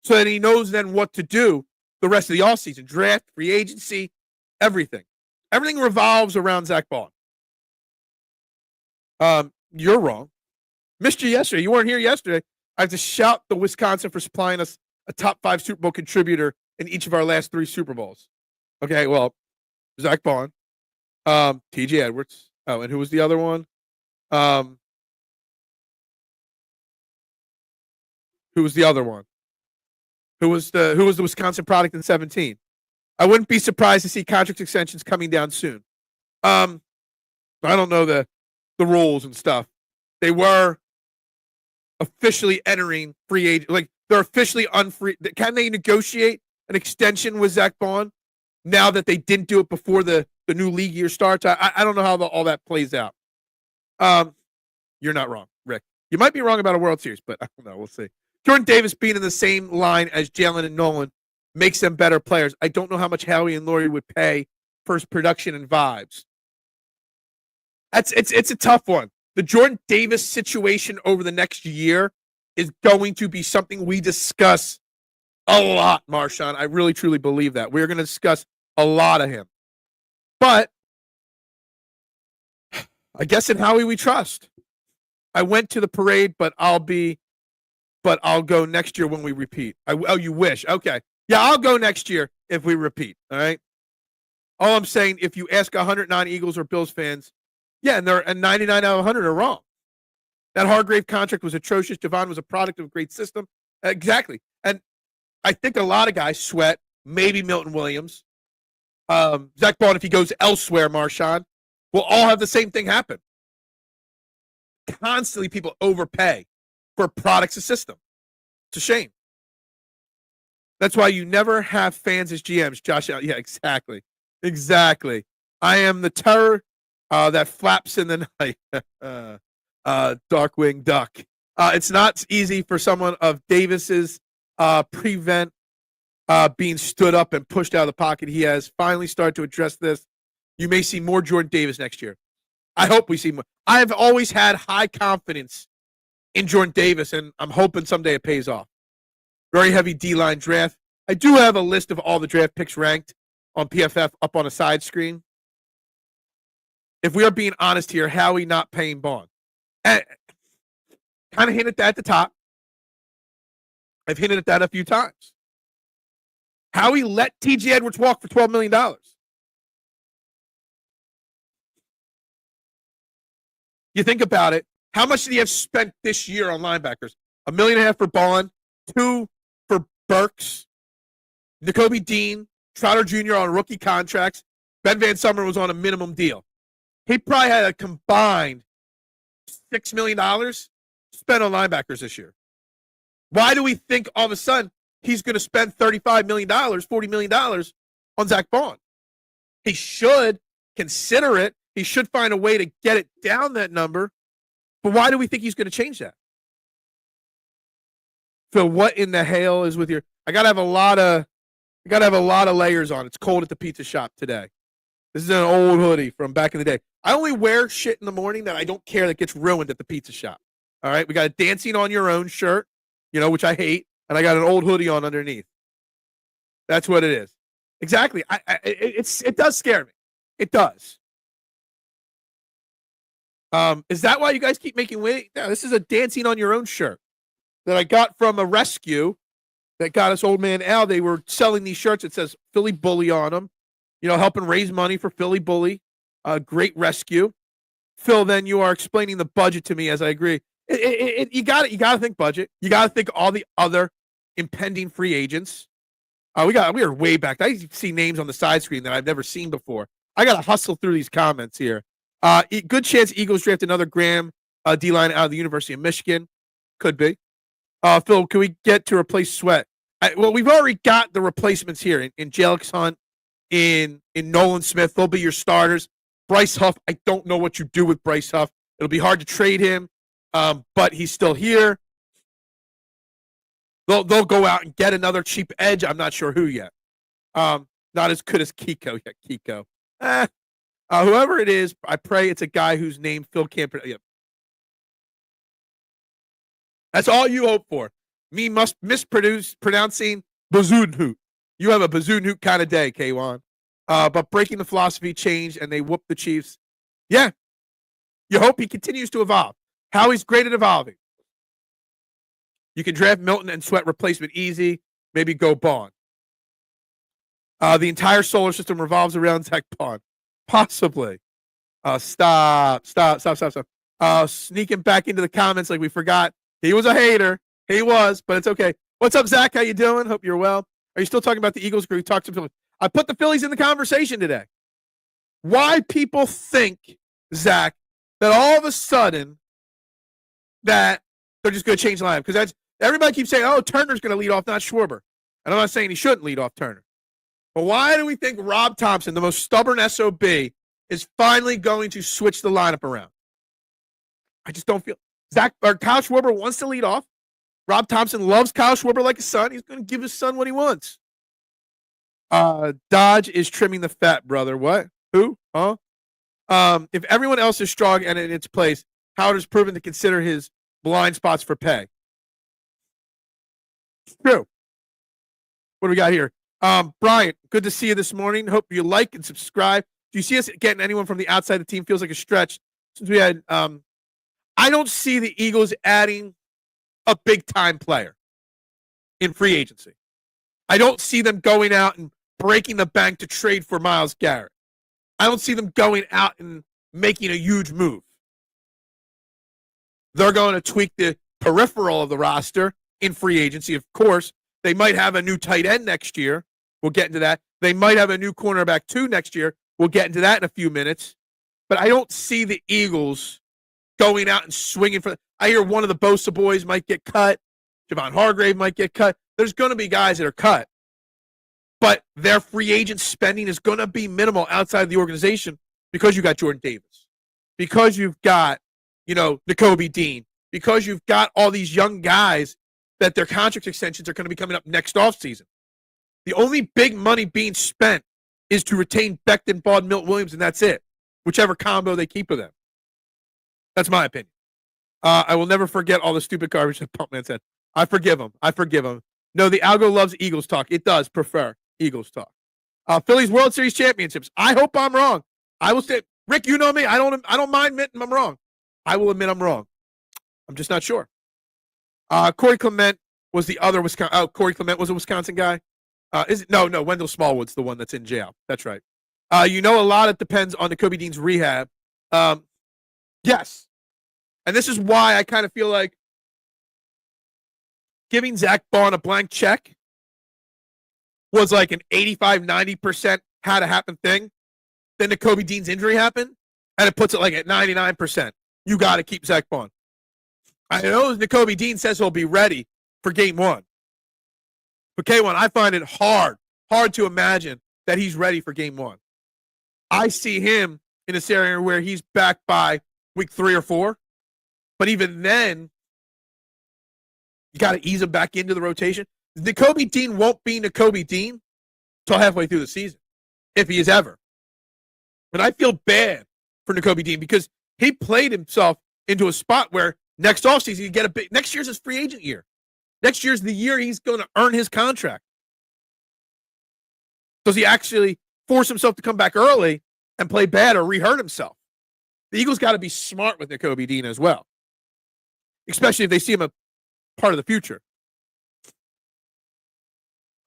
so that he knows then what to do the rest of the offseason. Draft, free agency, everything. Everything revolves around Zack Baun. You're wrong. Missed you yesterday. You weren't here yesterday. I have to shout the Wisconsin for supplying us a top 5 Super Bowl contributor in each of our last 3 Super Bowls. Okay, well, Zack Baun, TJ Edwards. Oh, and who was the other one? Who was the other one? Who was the Wisconsin product in 17? I wouldn't be surprised to see contract extensions coming down soon. I don't know the rules and stuff. They were officially entering free agent, like they're officially unfree. Can they negotiate an extension with Zack Baun now that they didn't do it before the new league year starts? I don't know how all that plays out. You're not wrong, Rick. You might be wrong about a World Series, but I don't know. We'll see. Jordan Davis being in the same line as Jalen and Nolan makes them better players. I don't know how much Howie and Laurie would pay for his production and vibes. It's a tough one. The Jordan Davis situation over the next year is going to be something we discuss a lot, Marshawn. I really, truly believe that. We're going to discuss a lot of him. But I guess in Howie we trust. I went to the parade, but I'll go next year when we repeat. Oh, you wish. Okay. Yeah, I'll go next year if we repeat. All right. All I'm saying, if you ask 109 Eagles or Bills fans, yeah, and 99 out of 100 are wrong. That Hargrave contract was atrocious. Javon was a product of a great system. Exactly. And I think a lot of guys, Sweat, maybe Milton Williams, Zack Baun, if he goes elsewhere, Marshawn, will all have the same thing happen. Constantly people overpay for products of system. It's a shame. That's why you never have fans as GMs, Josh. Yeah, exactly. Exactly. I am the terror that flaps in the night. Darkwing Duck. It's not easy for someone of Davis's prevent being stood up and pushed out of the pocket. He has finally started to address this. You may see more Jordan Davis next year. I hope we see more. I've always had high confidence in Jordan Davis, and I'm hoping someday it pays off. Very heavy D-line draft. I do have a list of all the draft picks ranked on PFF up on a side screen. If we are being honest here, Howie not paying Baun. Kind of hinted at that at the top. I've hinted at that a few times. Howie let T.J. Edwards walk for $12 million. You think about it. How much did he have spent this year on linebackers? $1.5 million for Baun, $2 million for Burks, Nakobe Dean, Trotter Jr. on rookie contracts. Ben Van Summer was on a minimum deal. He probably had a combined $6 million spent on linebackers this year. Why do we think all of a sudden he's going to spend $35 million, $40 million on Zack Baun? He should consider it. He should find a way to get it down that number. But why do we think he's going to change that? So what in the hell is with your? I gotta have a lot of layers on. It's cold at the pizza shop today. This is an old hoodie from back in the day. I only wear shit in the morning that I don't care that gets ruined at the pizza shop. All right, we got a dancing on your own shirt, which I hate, and I got an old hoodie on underneath. That's what it is. Exactly. It does scare me. It does. Is that why you guys keep making weight? No, this is a dancing on your own shirt that I got from a rescue that got us old man Al. They were selling these shirts. It says Philly Bully on them, helping raise money for Philly Bully. Great rescue. Phil, then you are explaining the budget to me as I agree. You got to think budget. You got to think all the other impending free agents. We are way back. I see names on the side screen that I've never seen before. I got to hustle through these comments here. Good chance Eagles draft another Graham D-line out of the University of Michigan. Could be. Phil, can we get to replace Sweat? We've already got the replacements here in Jalix Hunt, in Nolan Smith. They'll be your starters. Bryce Huff, I don't know what you do with Bryce Huff. It'll be hard to trade him, but he's still here. They'll go out and get another cheap edge. I'm not sure who yet. Not as good as Kiko yet. Kiko. Whoever it is, I pray it's a guy whose name Phil can't pronounce. That's all you hope for. Me must mispronouncing Bazunhoot. You have a Bazunhoot kind of day, K1. But breaking the philosophy changed, and they whooped the Chiefs. Yeah. You hope he continues to evolve. Howie's great at evolving. You can draft Milton and Sweat replacement easy. Maybe go Baun. The entire solar system revolves around Zack Baun. Possibly. Stop. Sneaking back into the comments like we forgot. He was a hater. He was, but it's okay. What's up, Zach? How you doing? Hope you're well. Are you still talking about the Eagles? We talked to Phillies. I put the Phillies in the conversation today. Why people think, Zach, that all of a sudden that they're just going to change the lineup? Because that's everybody keeps saying, oh, Turner's going to lead off, not Schwarber. And I'm not saying he shouldn't lead off Turner. But why do we think Rob Thompson, the most stubborn SOB, is finally going to switch the lineup around? I just don't feel Kyle Schwarber wants to lead off. Rob Thompson loves Kyle Schwarber like a son. He's going to give his son what he wants. Dodge is trimming the fat, brother. What? Who? Huh? If everyone else is strong and in its place, Howard has proven to consider his blind spots for pay. It's true. What do we got here? Bryant, good to see you this morning. Hope you like and subscribe. Do you see us getting anyone from the outside the team? Feels like a stretch since we had. I don't see the Eagles adding a big-time player in free agency. I don't see them going out and breaking the bank to trade for Myles Garrett. I don't see them going out and making a huge move. They're going to tweak the peripheral of the roster in free agency. Of course, they might have a new tight end next year. We'll get into that. They might have a new cornerback too next year. We'll get into that in a few minutes. But I don't see the Eagles going out and swinging for. I hear one of the Bosa boys might get cut. Javon Hargrave might get cut. There's going to be guys that are cut. But their free agent spending is going to be minimal outside the organization because you got Jordan Davis, because you've got, Nakobe Dean, because you've got all these young guys that their contract extensions are going to be coming up next offseason. The only big money being spent is to retain Becton, Baun, Milt Williams, and that's it, whichever combo they keep of them. That's my opinion. I will never forget all the stupid garbage that Pumpman said. I forgive him. No, the algo loves Eagles talk. It does prefer Eagles talk. Phillies World Series championships. I hope I'm wrong. I will say, Rick, you know me. I don't mind admitting I'm wrong. I will admit I'm wrong. I'm just not sure. Corey Clement was the other Wisconsin. Oh, Corey Clement was a Wisconsin guy. Is it? No. Wendell Smallwood's the one that's in jail. That's right. A lot of depends on Nakobe Dean's rehab. Yes. And this is why I kind of feel like giving Zack Baun a blank check was like an 85, 90% had to happen thing. Then Nakobe Dean's injury happened, and it puts it like at 99%. You got to keep Zack Baun. I know Nakobe Dean says he'll be ready for game one. But K1, I find it hard to imagine that he's ready for game one. I see him in a scenario where he's back by week 3 or 4. But even then, you got to ease him back into the rotation. Nakobe Dean won't be Nakobe Dean until halfway through the season, if he is ever. But I feel bad for Nakobe Dean because he played himself into a spot where next offseason you get a big. Next year's his free agent year. Next year's the year he's going to earn his contract. Does he actually force himself to come back early and play bad or re-hurt himself? The Eagles got to be smart with Nakobe Dean as well, especially if they see him a part of the future.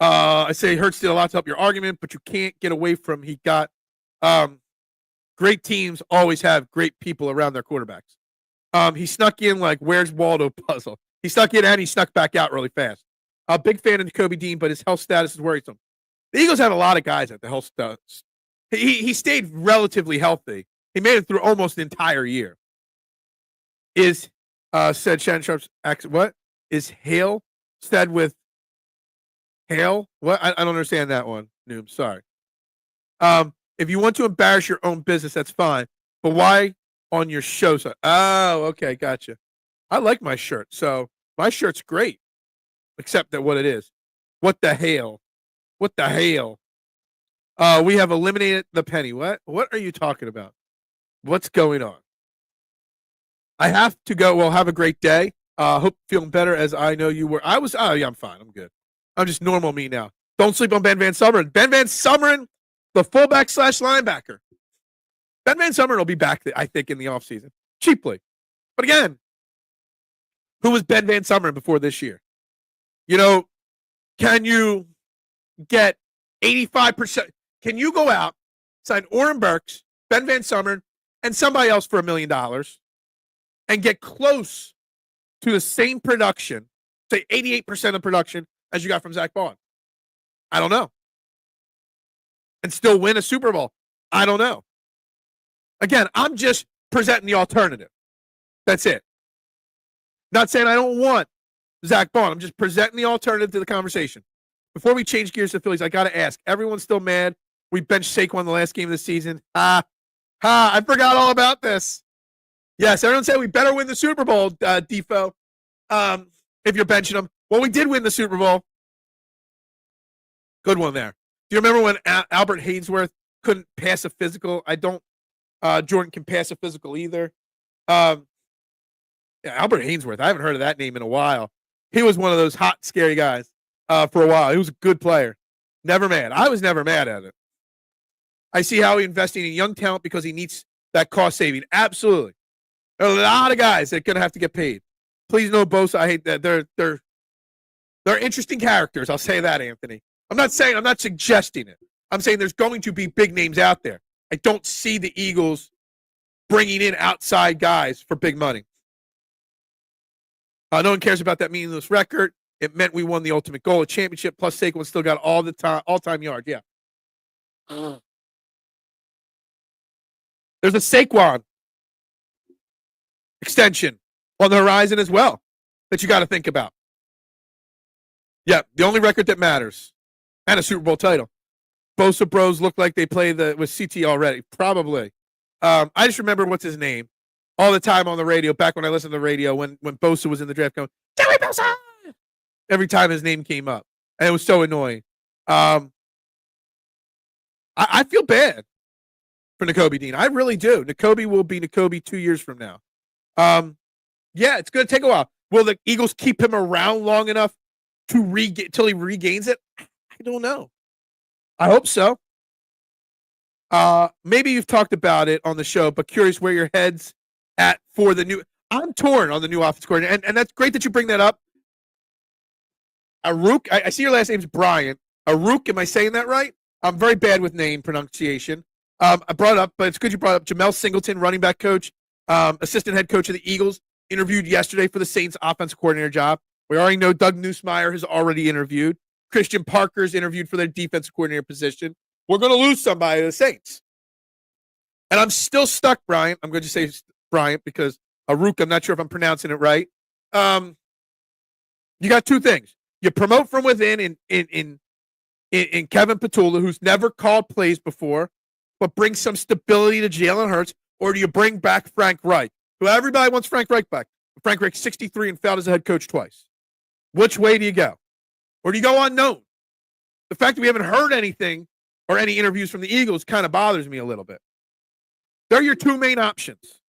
I say Hurts did a lot to help your argument, but you can't get away from he got great teams always have great people around their quarterbacks. He snuck in like Where's Waldo puzzle. He snuck in and he snuck back out really fast. Big fan of Nakobe Dean, but his health status is worrisome. The Eagles have a lot of guys at the health status. He stayed relatively healthy. He made it through almost the entire year. Said Shannon Sharp's accent. What? Is Hale said with Hale? What? I don't understand that one, Noob. Sorry. If you want to embarrass your own business, that's fine. But why on your show? Oh, okay, gotcha. I like my shirt. So my shirt's great. Except that what it is. What the hell? What the hell? We have eliminated the penny. What? What are you talking about? What's going on? I have to go. Well, have a great day. Hope feeling better as I know you were. I'm fine. I'm good. I'm just normal me now. Don't sleep on Ben Van Sumeren. Ben Van Sumeren, the fullback / linebacker. Ben Van Sumeren will be back, I think, in the offseason. Cheaply. But again, who was Ben Van Sumeren before this year? Can you get 85%? Can you go out, sign Oren Burks, Ben Van Sumeren, and somebody else for $1 million and get close to the same production, say 88% of production as you got from Zack Baun? I don't know. And still win a Super Bowl? I don't know. Again, I'm just presenting the alternative. That's it. Not saying I don't want Zack Baun. I'm just presenting the alternative to the conversation. Before we change gears to the Phillies, I got to ask, everyone's still mad we benched Saquon the last game of the season? I forgot all about this. Yes, everyone said we better win the Super Bowl, Defo, if you're benching him. Well, we did win the Super Bowl. Good one there. Do you remember when Albert Haynesworth couldn't pass a physical? Jordan can pass a physical either. Albert Haynesworth, I haven't heard of that name in a while. He was one of those hot, scary guys for a while. He was a good player. Never mad. I was never mad at it. I see how he investing in young talent because he needs that cost saving. Absolutely. There are a lot of guys that are going to have to get paid. Please no Bosa. I hate that. They're interesting characters. I'll say that, Anthony. I'm not suggesting it. I'm saying there's going to be big names out there. I don't see the Eagles bringing in outside guys for big money. No one cares about that meaningless record. It meant we won the ultimate goal, a championship, plus Saquon still got all-time yards. Yeah. There's a Saquon extension on the horizon as well that you got to think about. Yeah, the only record that matters, and a Super Bowl title. Bosa Bros look like they play with CT already, probably. I just remember what's his name all the time on the radio back when I listened to the radio when Bosa was in the draft going, Joey Bosa! Every time his name came up. And it was so annoying. I feel bad for Nakobe Dean. I really do. Nakobe will be Nakobe 2 years from now. Yeah, it's going to take a while. Will the Eagles keep him around long enough to till he regains it? I don't know. I hope so. Maybe you've talked about it on the show, but curious where your head's at for the new. I'm torn on the new offense coordinator, and that's great that you bring that up. Aruk, I see your last name's Bryant. Aruk, am I saying that right? I'm very bad with name pronunciation. I brought it up, but it's good you brought up Jamel Singleton, running back coach, assistant head coach of the Eagles, interviewed yesterday for the Saints offense coordinator job. We already know Doug Nussmeier has already interviewed. Christian Parker's interviewed for their defensive coordinator position. We're going to lose somebody to the Saints. And I'm still stuck, Bryant. I'm going to say Bryant because Aruk, I'm not sure if I'm pronouncing it right. You got two things. You promote from within in Kevin Petula, who's never called plays before, but brings some stability to Jalen Hurts, or do you bring back Frank Reich? Who everybody wants Frank Reich back. Frank Reich's 63 and failed as a head coach twice. Which way do you go? Or do you go unknown? The fact that we haven't heard anything or any interviews from the Eagles kind of bothers me a little bit. They're your two main options.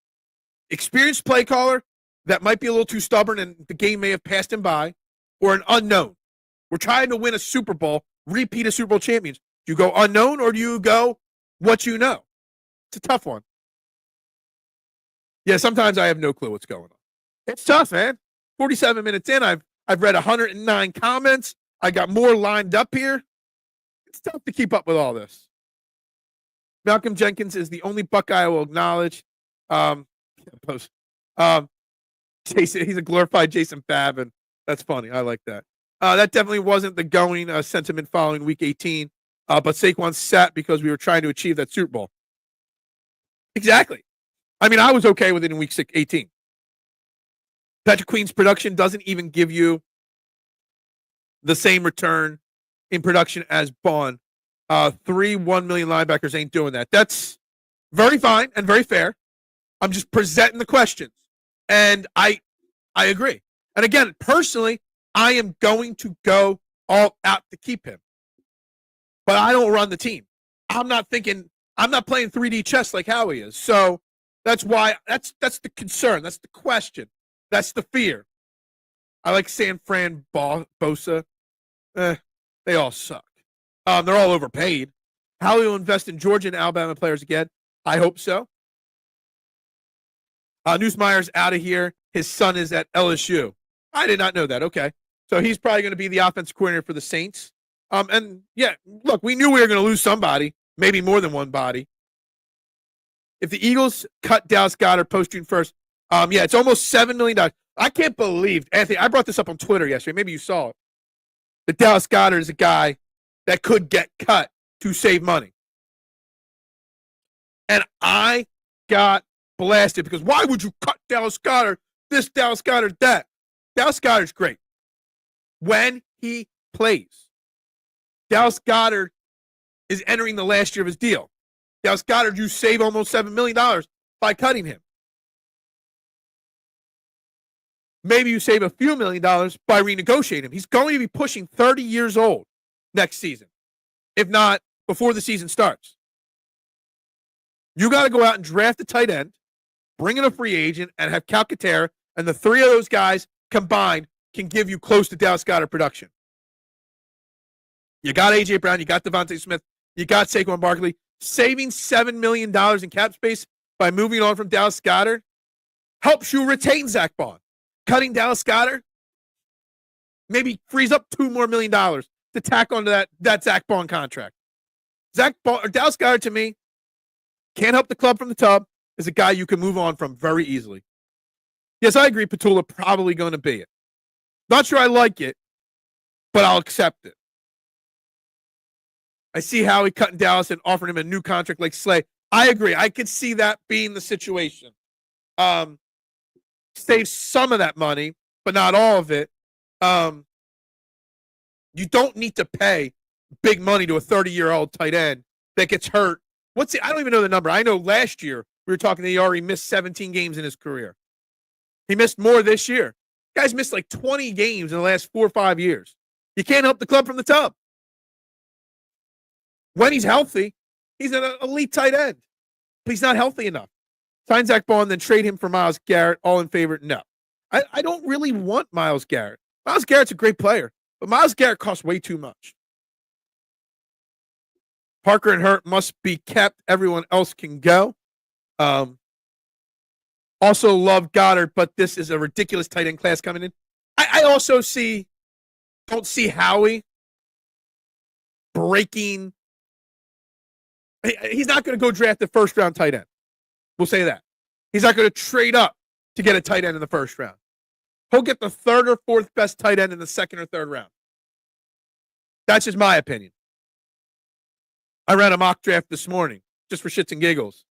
Experienced play caller that might be a little too stubborn and the game may have passed him by, or an unknown. We're trying to win a Super Bowl, repeat as Super Bowl champions. Do you go unknown or do you go what you know? It's a tough one. Yeah, sometimes I have no clue what's going on. It's tough, man. 47 minutes in, I've read 109 comments. I got more lined up here. It's tough to keep up with all this. Malcolm Jenkins is the only Buckeye I will acknowledge. Jason, he's a glorified Jason Babin. That's funny. I like that. That definitely wasn't the going sentiment following Week 18. But Saquon sat because we were trying to achieve that Super Bowl. Exactly. I mean, I was okay with it in Week 18. Patrick Queen's production doesn't even give you the same return in production as Baun. 3 $1 million linebackers ain't doing that. That's very fine and very fair. I'm just presenting the questions. And I agree. And again, personally, I am going to go all out to keep him. But I don't run the team. I'm not playing 3D chess like Howie is. So that's why that's the concern. That's the question. That's the fear. I like San Fran Bosa. They all suck. They're all overpaid. Howie will invest in Georgia and Alabama players again. I hope so. Nussmeier's out of here. His son is at LSU. I did not know that. Okay. So he's probably going to be the offensive coordinator for the Saints. And yeah, look, we knew we were going to lose somebody, maybe more than one body. If the Eagles cut Dallas Goedert post-June 1st, yeah, it's almost $7 million. I can't believe, Anthony, I brought this up on Twitter yesterday. Maybe you saw it. That Dallas Goedert is a guy that could get cut to save money. And I got blasted because why would you cut Dallas Goedert, this Dallas Goedert, that? Dallas Goedert's great when he plays. Dallas Goedert is entering the last year of his deal. Dallas Goedert, you save almost $7 million by cutting him. Maybe you save a few $1 million by renegotiating him. He's going to be pushing 30 years old next season, if not before the season starts. You got to go out and draft a tight end, bring in a free agent, and have Calcaterra, and the three of those guys combined can give you close to Dallas Goedert production. You got A.J. Brown, you got Devontae Smith, you got Saquon Barkley. Saving $7 million in cap space by moving on from Dallas Goedert helps you retain Zack Baun. Cutting Dallas Goedert maybe frees up $2 more million to tack onto that Zack Baun contract. Dallas Goedert, to me, can't help the club from the tub, is a guy you can move on from very easily. Yes, I agree. Petula probably going to be it. Not sure I like it, but I'll accept it. I see Howie cutting Dallas and offering him a new contract like Slay. I agree. I could see that being the situation. Save some of that money, but not all of it. You don't need to pay big money to a 30-year-old tight end that gets hurt. I don't even know the number. I know last year we were talking that he already missed 17 games in his career. He missed more this year. Guys missed like 20 games in the last 4 or 5 years. You can't help the club from the top. When he's healthy, he's an elite tight end. But he's not healthy enough. Sign Zack Baun, then trade him for Myles Garrett. All in favor? No. I don't really want Myles Garrett. Myles Garrett's a great player, but Myles Garrett costs way too much. Parker and Hurt must be kept. Everyone else can go. Also love Goddard, but this is a ridiculous tight end class coming in. I also don't see Howie breaking. He's not going to go draft the first round tight end. We'll say that. He's not going to trade up to get a tight end in the first round. He'll get the third or fourth best tight end in the second or third round. That's just my opinion. I ran a mock draft this morning just for shits and giggles.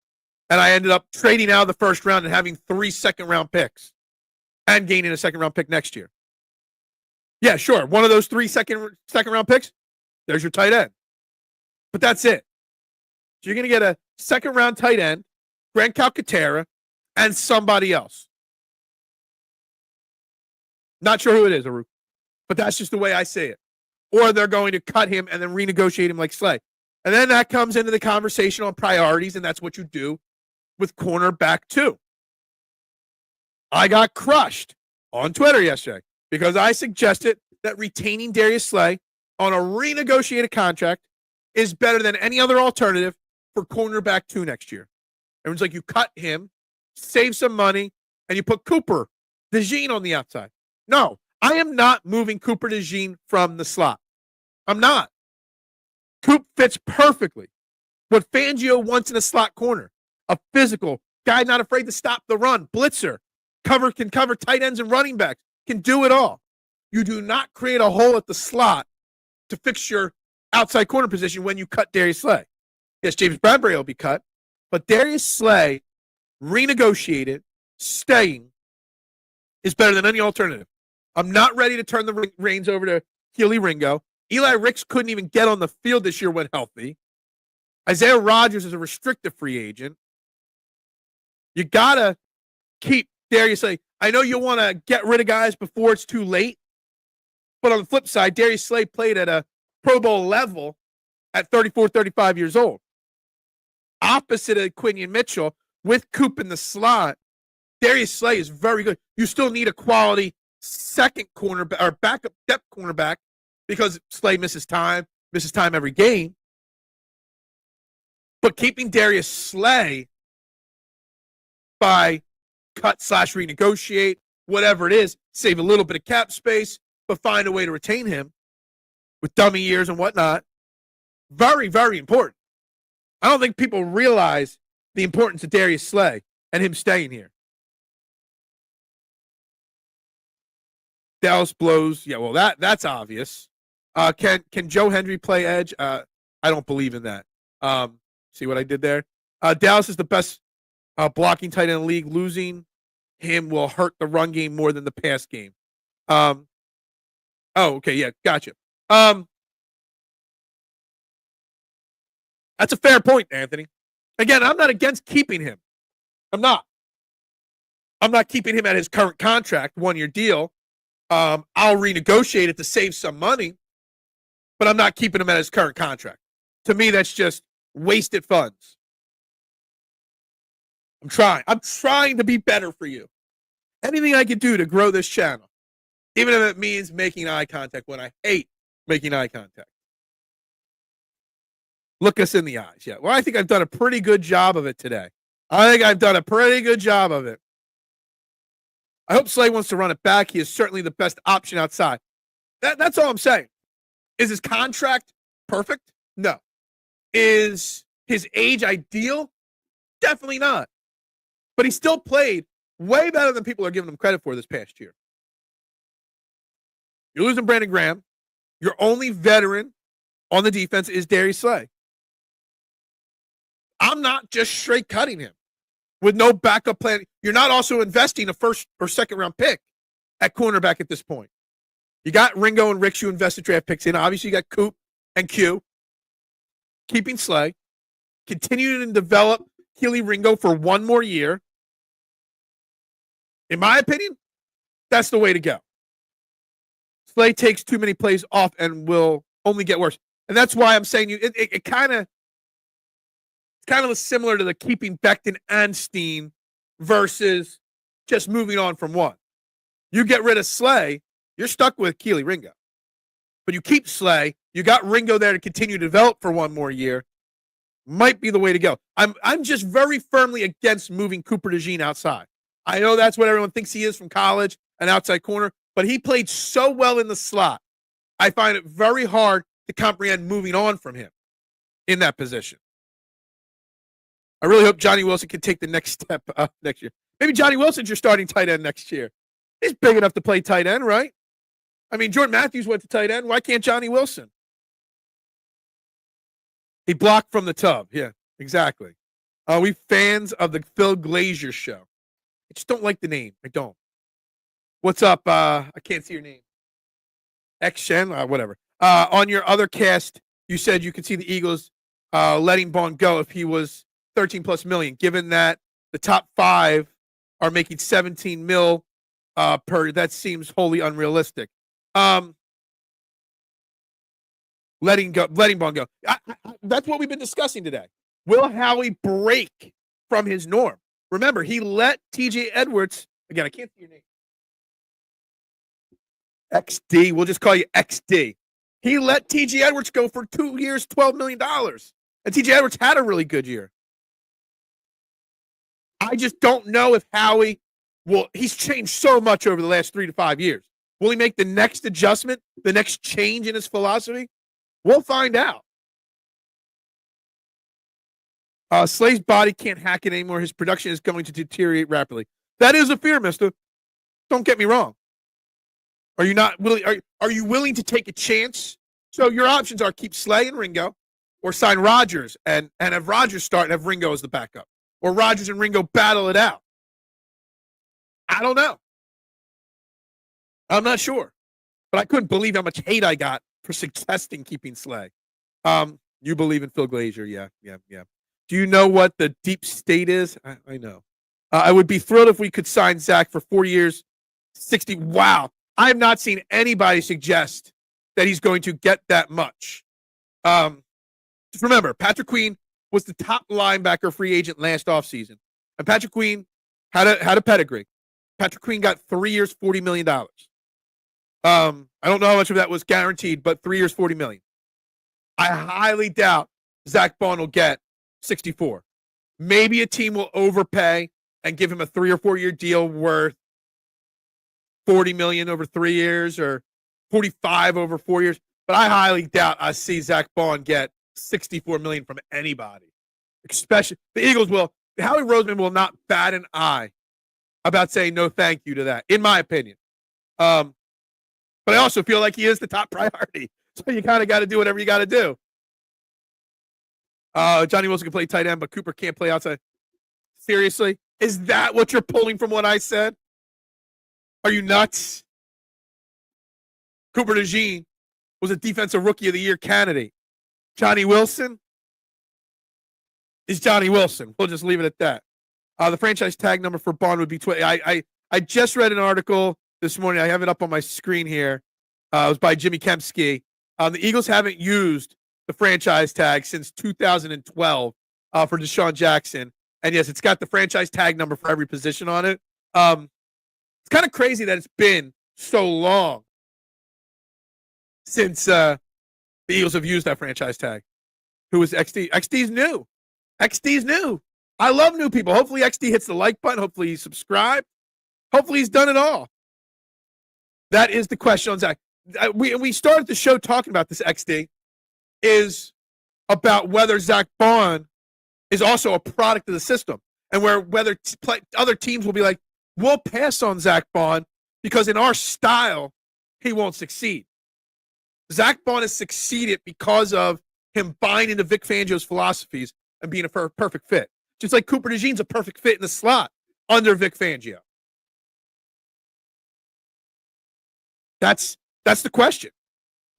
And I ended up trading out of the first round and having 3 second-round picks and gaining a second-round pick next year. Yeah, sure. One of those 3 second-round picks, there's your tight end. But that's it. So you're going to get a second-round tight end, Grant Calcaterra, and somebody else. Not sure who it is, Aruk, but that's just the way I say it. Or they're going to cut him and then renegotiate him like Slay. And then that comes into the conversation on priorities, and that's what you do with cornerback too. I got crushed on Twitter yesterday because I suggested that retaining Darius Slay on a renegotiated contract is better than any other alternative for cornerback 2 next year. Everyone's like, you cut him, save some money, and you put Cooper DeJean on the outside. No, I am not moving Cooper DeJean from the slot. I'm not. Coop fits perfectly what Fangio wants in a slot corner. A physical guy not afraid to stop the run, blitzer, can cover tight ends and running backs, can do it all. You do not create a hole at the slot to fix your outside corner position when you cut Darius Slay. Yes, James Bradbury will be cut, but Darius Slay, renegotiated, staying, is better than any alternative. I'm not ready to turn the reins over to Keely Ringo. Eli Ricks couldn't even get on the field this year when healthy. Isaiah Rodgers is a restricted free agent. You got to keep Darius Slay. I know you want to get rid of guys before it's too late, but on the flip side, Darius Slay played at a Pro Bowl level at 34, 35 years old. Opposite of Quinion Mitchell, with Coop in the slot, Darius Slay is very good. You still need a quality second cornerback or backup depth cornerback because Slay misses time every game. But keeping Darius Slay by cut/renegotiate, whatever it is, save a little bit of cap space, but find a way to retain him with dummy years and whatnot. Very, very important. I don't think people realize the importance of Darius Slay and him staying here. Dallas blows. Yeah, well, that's obvious. Can Joe Hendry play edge? I don't believe in that. See what I did there? Dallas is the best blocking tight end in the league. Losing him will hurt the run game more than the pass game. Oh, okay, yeah, gotcha. That's a fair point, Anthony. Again, I'm not against keeping him. I'm not keeping him at his current contract, 1-year deal. I'll renegotiate it to save some money, but I'm not keeping him at his current contract. To me, that's just wasted funds. I'm trying to be better for you. Anything I can do to grow this channel, even if it means making eye contact when I hate making eye contact. Look us in the eyes. Yeah. Well, I think I've done a pretty good job of it today. I hope Slay wants to run it back. He is certainly the best option outside. That's all I'm saying. Is his contract perfect? No. Is his age ideal? Definitely not. But he still played Way better than people are giving him credit for this past year. You're losing Brandon Graham. Your only veteran on the defense is Darius Slay. I'm not just straight cutting him with no backup plan. You're not also investing a first or second round pick at cornerback at this point. You got Ringo and Ricks you invested draft picks in. Obviously, you got Coop and Q. Keeping Slay. Continuing to develop Keely Ringo for one more year. In my opinion, that's the way to go. Slay takes too many plays off and will only get worse. And that's why I'm saying it kind of similar to the keeping Becton and Steen versus just moving on from one. You get rid of Slay, you're stuck with Keely Ringo. But you keep Slay, you got Ringo there to continue to develop for one more year. Might be the way to go. I'm just very firmly against moving Cooper DeJean outside. I know that's what everyone thinks he is from college, an outside corner, but he played so well in the slot. I find it very hard to comprehend moving on from him in that position. I really hope Johnny Wilson can take the next step next year. Maybe Johnny Wilson's your starting tight end next year. He's big enough to play tight end, right? I mean, Jordan Matthews went to tight end. Why can't Johnny Wilson? He blocked from the tub. Yeah, exactly. Are we fans of the Phil Glazier show? I just don't like the name. I don't. What's up? I can't see your name. X-Shen? Whatever. On your other cast, you said you could see the Eagles letting Baun go if he was 13 plus million, given that the top 5 are making 17 mil per. That seems wholly unrealistic. Letting Baun go. That's what we've been discussing today. Will Howie break from his norm? Remember, he let TJ Edwards, again, I can't see your name. XD, we'll just call you XD. He let TJ Edwards go for 2 years, $12 million. And TJ Edwards had a really good year. I just don't know if Howie will. He's changed so much over the last 3 to 5 years. Will he make the next adjustment, the next change in his philosophy? We'll find out. Slay's body can't hack it anymore. His production is going to deteriorate rapidly. That is a fear, mister. Don't get me wrong. Are you not willing? Are you willing to take a chance? So your options are keep Slay and Ringo, or sign Rodgers and have Rodgers start and have Ringo as the backup, or Rodgers and Ringo battle it out. I don't know. I'm not sure, but I couldn't believe how much hate I got for suggesting keeping Slay. You believe in Phil Glazier? Yeah. Do you know what the deep state is? I know. I would be thrilled if we could sign Zach for 4 years, 60. Wow. I have not seen anybody suggest that he's going to get that much. Just remember, Patrick Queen was the top linebacker free agent last offseason. And Patrick Queen had a pedigree. Patrick Queen got 3 years, $40 million. I don't know how much of that was guaranteed, but 3 years, $40 million. I highly doubt Zack Baun will get 64. Maybe a team will overpay and give him a 3 or 4 year deal worth $40 million over 3 years or $45 over 4 years. But I highly doubt I see Zack Baun get $64 million from anybody. Especially the Eagles will. Howie Roseman will not bat an eye about saying no thank you to that, in my opinion. But I also feel like he is the top priority. So you kind of got to do whatever you got to do. Johnny Wilson can play tight end, but Cooper can't play outside. Seriously? Is that what you're pulling from what I said? Are you nuts? Cooper DeJean was a defensive rookie of the year candidate. Johnny Wilson is Johnny Wilson. We'll just leave it at that. The franchise tag number for Baun would be 20. I just read an article this morning. I have it up on my screen here. It was by Jimmy Kempski. The Eagles haven't used the franchise tag since 2012 for Deshaun Jackson. And yes, it's got the franchise tag number for every position on it. It's kind of crazy that it's been so long since the Eagles have used that franchise tag. Who is XD? XD's new. XD's new. I love new people. Hopefully XD hits the like button. Hopefully he's subscribed. Hopefully he's done it all. That is the question on Zach. We started the show talking about this. XD is about whether Zack Baun is also a product of the system, and whether other teams will be like, we'll pass on Zack Baun because in our style, he won't succeed. Zack Baun has succeeded because of him buying into Vic Fangio's philosophies and being a perfect fit. Just like Cooper DeJean's a perfect fit in the slot under Vic Fangio. That's the question.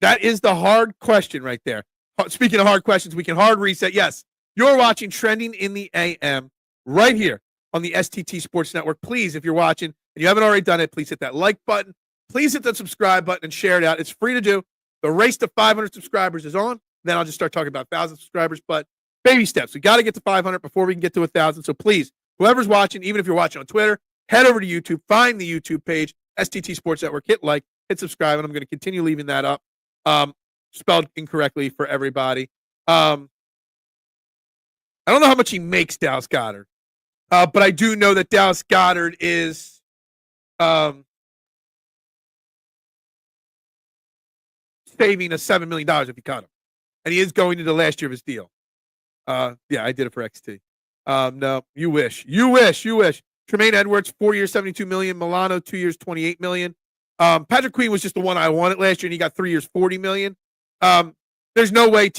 That is the hard question right there. Speaking of hard questions, we can hard reset. Yes, you're watching Trending in the AM right here on the STT Sports Network. Please, if you're watching and you haven't already done it, please hit that like button. Please hit that subscribe button and share it out. It's free to do. The race to 500 subscribers is on. Then I'll just start talking about 1,000 subscribers, but baby steps. We got to get to 500 before we can get to 1,000. So please, whoever's watching, even if you're watching on Twitter, head over to YouTube, find the YouTube page, STT Sports Network, hit like, hit subscribe, and I'm going to continue leaving that up. Spelled incorrectly for everybody. I don't know how much he makes, Dallas Goedert, but I do know that Dallas Goedert is saving us $7 million if he cut him. And he is going into the last year of his deal. Yeah, I did it for XT. No, you wish. Tremaine Edwards, 4 years, $72 million. Milano, 2 years, $28 million. Patrick Queen was just the one I wanted last year, and he got 3 years, $40 million. There's no way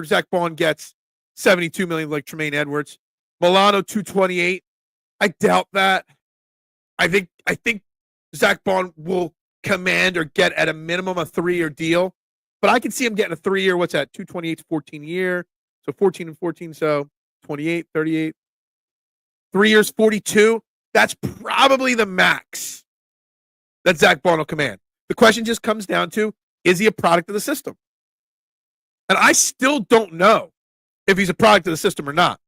Zack Baun gets $72 million like Tremaine Edwards. Milano, 228. I doubt that. I think Zack Baun will command or get at a minimum a 3-year deal, but I can see him getting a 3-year. What's that? 228 14 year. So 14 and 14. So 28, 38, 3 years, 42. That's probably the max that Zack Baun will command. The question just comes down to, is he a product of the system? And I still don't know if he's a product of the system or not,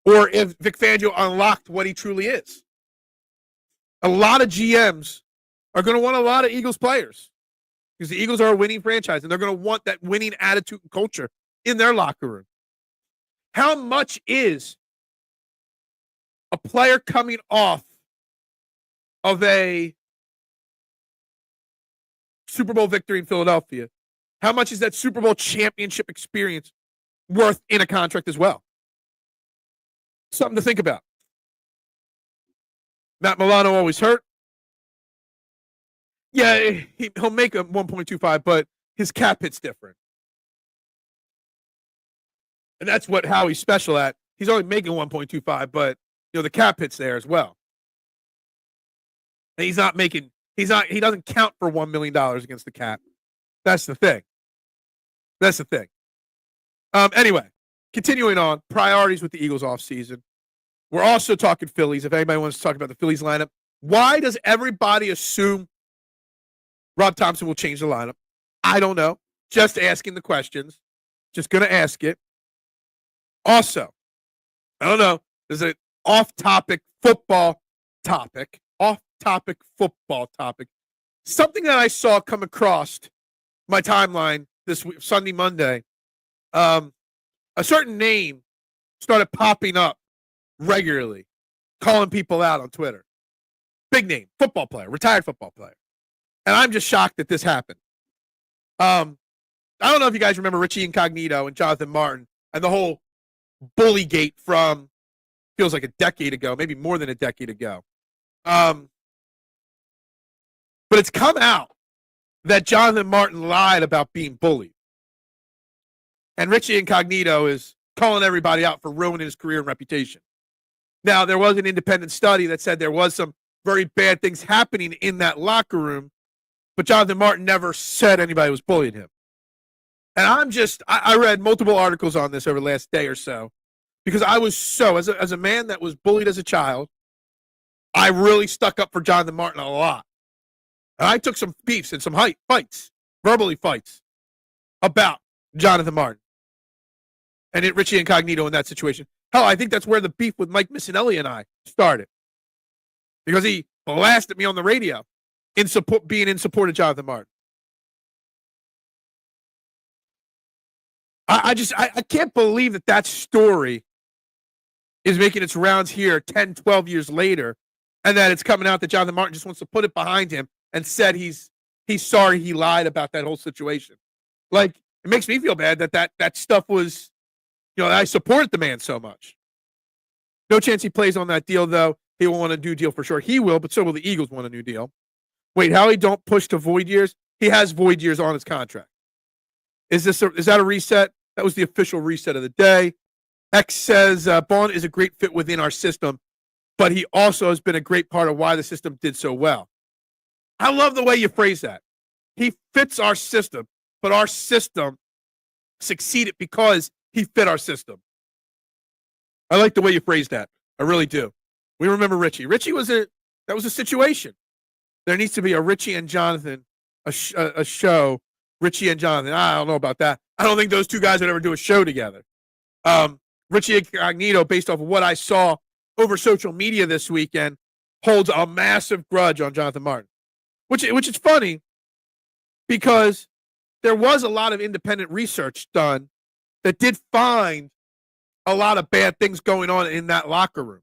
or if Vic Fangio unlocked what he truly is. A lot of GMs are going to want a lot of Eagles players because the Eagles are a winning franchise, and they're going to want that winning attitude and culture in their locker room. How much is a player coming off of a Super Bowl victory in Philadelphia? How much is that Super Bowl championship experience worth in a contract as well? Something to think about. Matt Milano always hurt. Yeah, he'll make a 1.25, but his cap hit's different. And that's what Howie's special at. He's only making 1.25, but the cap hit's there as well. And he doesn't count for $1 million against the cap. That's the thing. Anyway, continuing on, priorities with the Eagles offseason. We're also talking Phillies. If anybody wants to talk about the Phillies lineup, why does everybody assume Rob Thompson will change the lineup? I don't know. Just asking the questions. Just going to ask it. Also, I don't know. There's an off-topic football topic. Something that I saw come across my timeline this week, Sunday, Monday. A certain name started popping up regularly, calling people out on Twitter. Big name, football player, retired football player. And I'm just shocked that this happened. I don't know if you guys remember Richie Incognito and Jonathan Martin and the whole bully gate from, feels like a decade ago, maybe more than a decade ago. But it's come out that Jonathan Martin lied about being bullied. And Richie Incognito is calling everybody out for ruining his career and reputation. Now, there was an independent study that said there was some very bad things happening in that locker room, but Jonathan Martin never said anybody was bullying him. And I read multiple articles on this over the last day or so, because I was as a man that was bullied as a child, I really stuck up for Jonathan Martin a lot. And I took some beefs and some fights, verbally fights, about Jonathan Martin and Richie Incognito in that situation. Hell, I think that's where the beef with Mike Missinelli and I started, because he blasted me on the radio being in support of Jonathan Martin. I can't believe that story is making its rounds here 10, 12 years later, and that it's coming out that Jonathan Martin just wants to put it behind him and said he's sorry he lied about that whole situation. Like, it makes me feel bad that stuff was, I supported the man so much. No chance he plays on that deal, though. He will want a new deal for sure. He will, but so will the Eagles want a new deal. Wait, Howie, don't push to void years? He has void years on his contract. Is that a reset? That was the official reset of the day. X says Baun is a great fit within our system, but he also has been a great part of why the system did so well. I love the way you phrase that. He fits our system, but our system succeeded because he fit our system. I like the way you phrase that. I really do. We remember Richie. Richie that was a situation. There needs to be a Richie and Jonathan, a show, Richie and Jonathan. I don't know about that. I don't think those two guys would ever do a show together. Richie Incognito, based off of what I saw over social media this weekend, holds a massive grudge on Jonathan Martin, which is funny because there was a lot of independent research done that did find a lot of bad things going on in that locker room.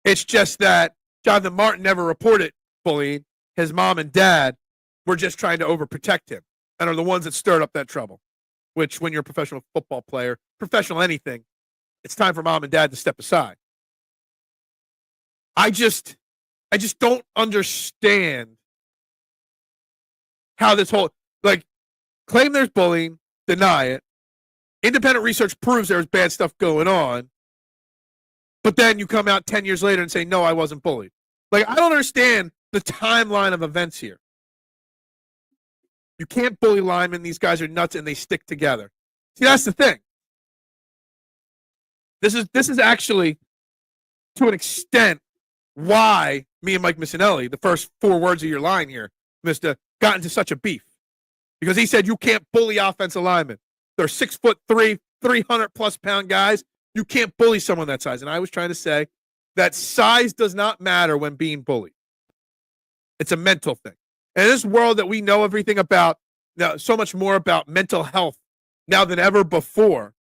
It's just that Jonathan Martin never reported bullying. His mom and dad were just trying to overprotect him and are the ones that stirred up that trouble, which when you're a professional football player, professional anything, it's time for mom and dad to step aside. I just don't understand how this whole, claim there's bullying, deny it. Independent research proves there's bad stuff going on. But then you come out 10 years later and say, no, I wasn't bullied. I don't understand the timeline of events here. You can't bully linemen. These guys are nuts and they stick together. See, that's the thing. This is actually, to an extent, why me and Mike Missinelli, the first 4 words of your line here, Mr., got into such a beef. Because he said you can't bully offensive linemen. They're 6'3", 300+ pound guys. You can't bully someone that size. And I was trying to say that size does not matter when being bullied. It's a mental thing. And in this world that we know everything about, now so much more about mental health now than ever before,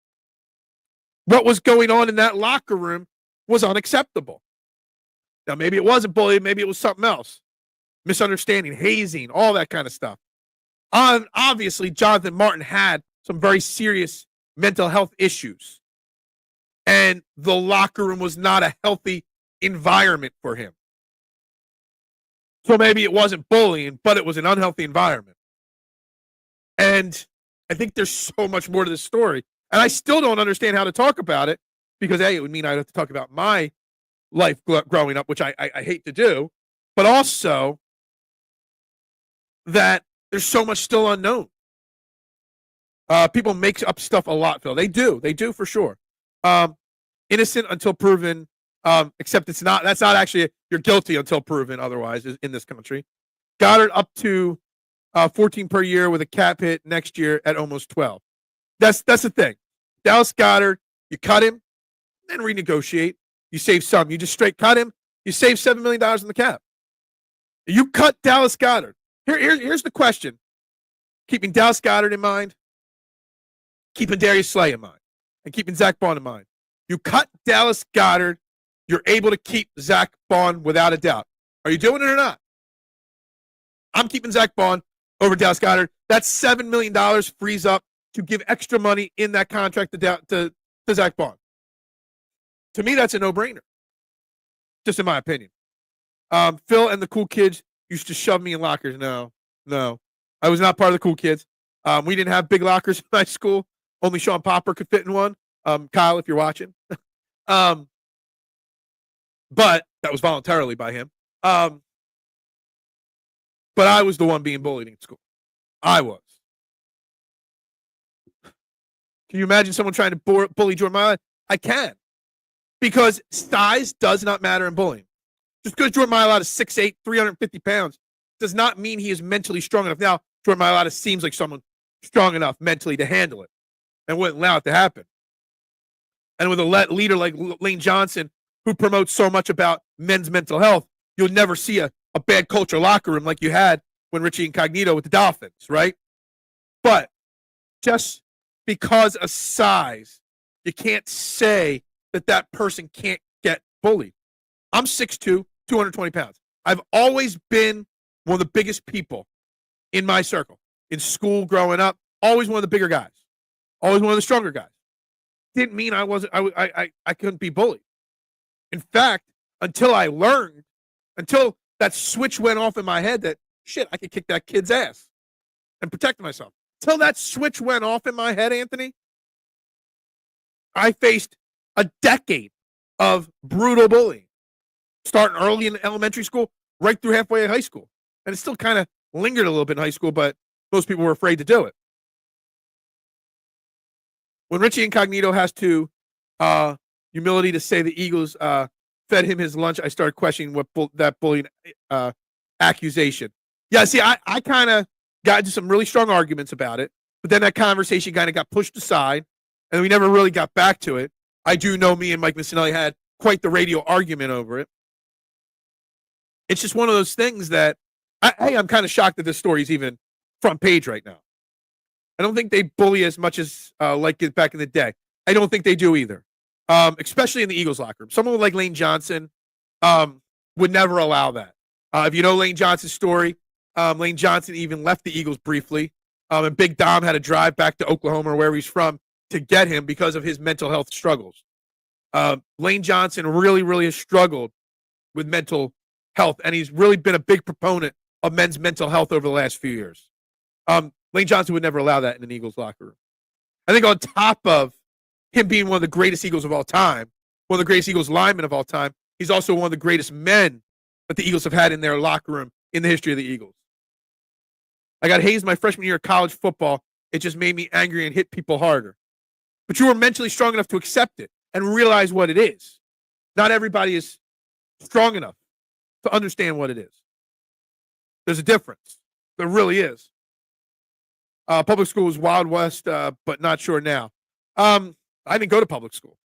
what was going on in that locker room was unacceptable. Now, maybe it wasn't bullying, maybe it was something else. Misunderstanding, hazing, all that kind of stuff. Obviously, Jonathan Martin had some very serious mental health issues. And the locker room was not a healthy environment for him. So maybe it wasn't bullying, but it was an unhealthy environment. And I think there's so much more to this story. And I still don't understand how to talk about it because, A, it would mean I'd have to talk about my life growing up, which I hate to do, but also that there's so much still unknown. People make up stuff a lot, Phil. They do for sure. Innocent until proven, except that's not actually, you're guilty until proven otherwise in this country. Goddard up to 14 per year with a cap hit next year at almost 12. That's the thing. Dallas Goddard, you cut him, then renegotiate. You save some. You just straight cut him. You save $7 million in the cap. You cut Dallas Goddard. Here's the question. Keeping Dallas Goddard in mind, keeping Darius Slay in mind, and keeping Zack Baun in mind. You cut Dallas Goddard, you're able to keep Zack Baun without a doubt. Are you doing it or not? I'm keeping Zack Baun over Dallas Goddard. That $7 million frees up to give extra money in that contract to Zack Baun. To me, that's a no-brainer. Just in my opinion. Phil and the cool kids used to shove me in lockers. No. I was not part of the cool kids. We didn't have big lockers in my school. Only Sean Popper could fit in one. Kyle, if you're watching. But that was voluntarily by him. But I was the one being bullied in school. I was. Can you imagine someone trying to bully Jordan Mailata? I can. Because size does not matter in bullying. Just because Jordan Mailata is 6'8", 350 pounds does not mean he is mentally strong enough. Now, Jordan Mailata seems like someone strong enough mentally to handle it and wouldn't allow it to happen. And with a leader like Lane Johnson, who promotes so much about men's mental health, you'll never see a bad culture locker room like you had when Richie Incognito with the Dolphins, right? But just because of size, you can't say that person can't get bullied. I'm 6'2", 220 pounds. I've always been one of the biggest people in my circle. In school, growing up, always one of the bigger guys. Always one of the stronger guys. Didn't mean I couldn't be bullied. In fact, until I learned, until that switch went off in my head that, shit, I could kick that kid's ass and protect myself. Till that switch went off in my head, Anthony, I faced a decade of brutal bullying, starting early in elementary school, right through halfway in high school. And it still kind of lingered a little bit in high school, but most people were afraid to do it. When Richie Incognito has to humility to say the Eagles fed him his lunch, I started questioning that bullying accusation. Yeah, see, I kind of got into some really strong arguments about it, but then that conversation kind of got pushed aside, and we never really got back to it. I do know me and Mike Missinelli had quite the radio argument over it. It's just one of those things that, I'm kind of shocked that this story is even front page right now. I don't think they bully as much as like it back in the day. I don't think they do either, especially in the Eagles locker room. Someone like Lane Johnson would never allow that. If you know Lane Johnson's story, Lane Johnson even left the Eagles briefly, and Big Dom had to drive back to Oklahoma or where he's from to get him because of his mental health struggles. Lane Johnson really, really has struggled with mental health, and he's really been a big proponent of men's mental health over the last few years. Lane Johnson would never allow that in an Eagles locker room. I think on top of him being one of the greatest Eagles of all time, one of the greatest Eagles linemen of all time, he's also one of the greatest men that the Eagles have had in their locker room in the history of the Eagles. I got hazed my freshman year of college football. It just made me angry and hit people harder. But you were mentally strong enough to accept it and realize what it is. Not everybody is strong enough to understand what it is. There's a difference. There really is. Public school was Wild West, but not sure now. I didn't go to public school.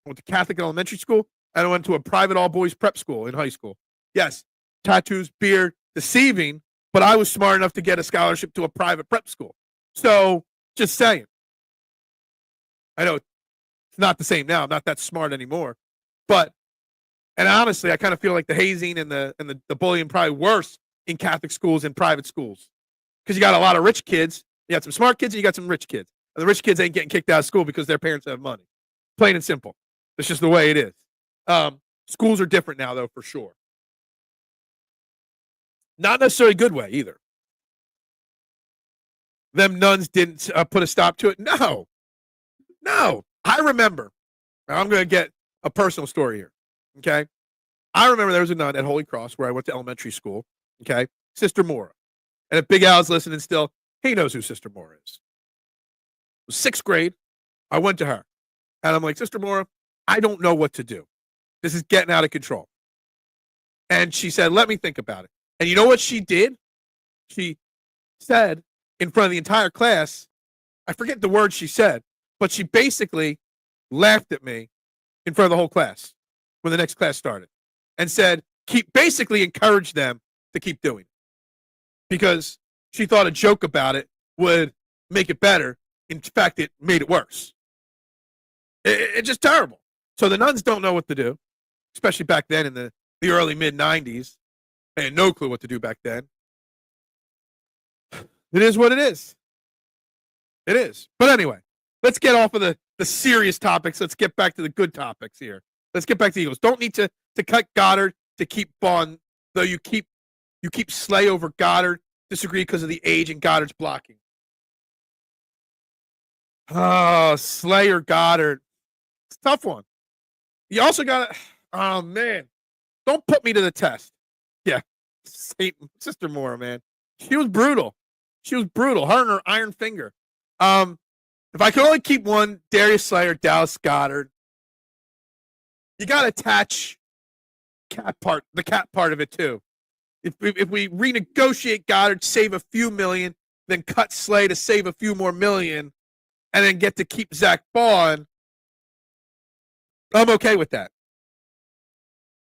I went to Catholic elementary school, and I went to a private all-boys prep school in high school. Yes, tattoos, beard, deceiving, but I was smart enough to get a scholarship to a private prep school. So, just saying. I know it's not the same now. I'm not that smart anymore. But, and honestly, I kind of feel like the hazing and the bullying probably worse in Catholic schools and private schools. Because you got a lot of rich kids. You got some smart kids and you got some rich kids. And the rich kids ain't getting kicked out of school because their parents have money. Plain and simple. It's just the way it is. Schools are different now, though, for sure. Not necessarily a good way either. Them nuns didn't put a stop to it. No. I remember. I'm going to get a personal story here. Okay. I remember there was a nun at Holy Cross where I went to elementary school. Okay. Sister Mora. And if Big Al's listening still, he knows who Sister Mora is. It was 6th grade. I went to her. And I'm like, Sister Mora, I don't know what to do. This is getting out of control. And she said, let me think about it. And you know what she did? She said in front of the entire class, I forget the words she said, but she basically laughed at me in front of the whole class when the next class started and said, basically encouraged them to keep doing it. Because she thought a joke about it would make it better. In fact, it made it worse. It's just terrible. So the nuns don't know what to do, especially back then in the early mid-90s. They had no clue what to do back then. It is what it is. It is. But anyway, let's get off of the serious topics. Let's get back to the good topics here. Let's get back to the Eagles. Don't need to cut Goddard to keep Baun, though you keep Slay over Goddard. Disagree because of the age and Goddard's blocking. Oh, Slay or Goddard. It's a tough one. You also got to, oh, man. Don't put me to the test. Yeah. Sister Mora, man. She was brutal. Her and her iron finger. If I could only keep one, Darius Slay or Dallas Goddard. You got to attach the cap part of it, too. If we renegotiate Goddard, save a few million, then cut Slay to save a few more million, and then get to keep Zack Baun, I'm okay with that.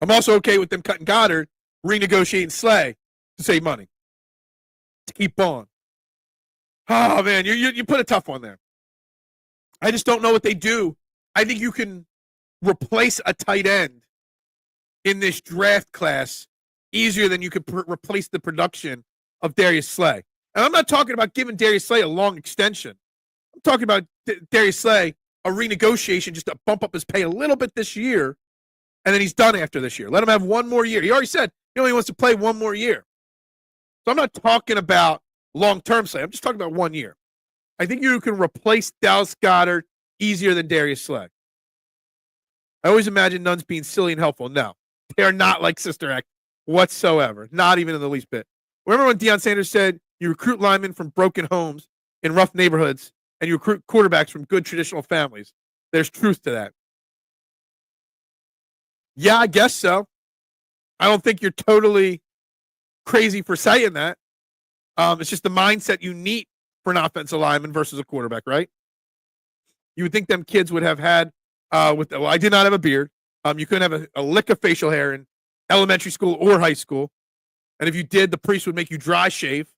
I'm also okay with them cutting Goddard, renegotiating Slay to save money, to keep Baun. Oh, man, you put a tough one there. I just don't know what they do. I think you can replace a tight end in this draft class easier than you could replace the production of Darius Slay. And I'm not talking about giving Darius Slay a long extension. I'm talking about Darius Slay, a renegotiation just to bump up his pay a little bit this year and then he's done after this year. Let him have one more year. He already said he only wants to play one more year. So I'm not talking about long-term Slay. I'm just talking about 1 year. I think you can replace Dallas Goedert easier than Darius Slay. I always imagine Nuns being silly and helpful. No, they are not like Sister Act whatsoever. Not even in the least bit. Remember when Deion Sanders said you recruit linemen from broken homes in rough neighborhoods and you recruit quarterbacks from good traditional families? There's truth to that. Yeah, I guess so. I don't think you're totally crazy for saying that. It's just the mindset you need for an offensive lineman versus a quarterback, right? You would think them kids would have had well, I did not have a beard. You couldn't have a lick of facial hair in elementary school or high school. And if you did, the priest would make you dry shave.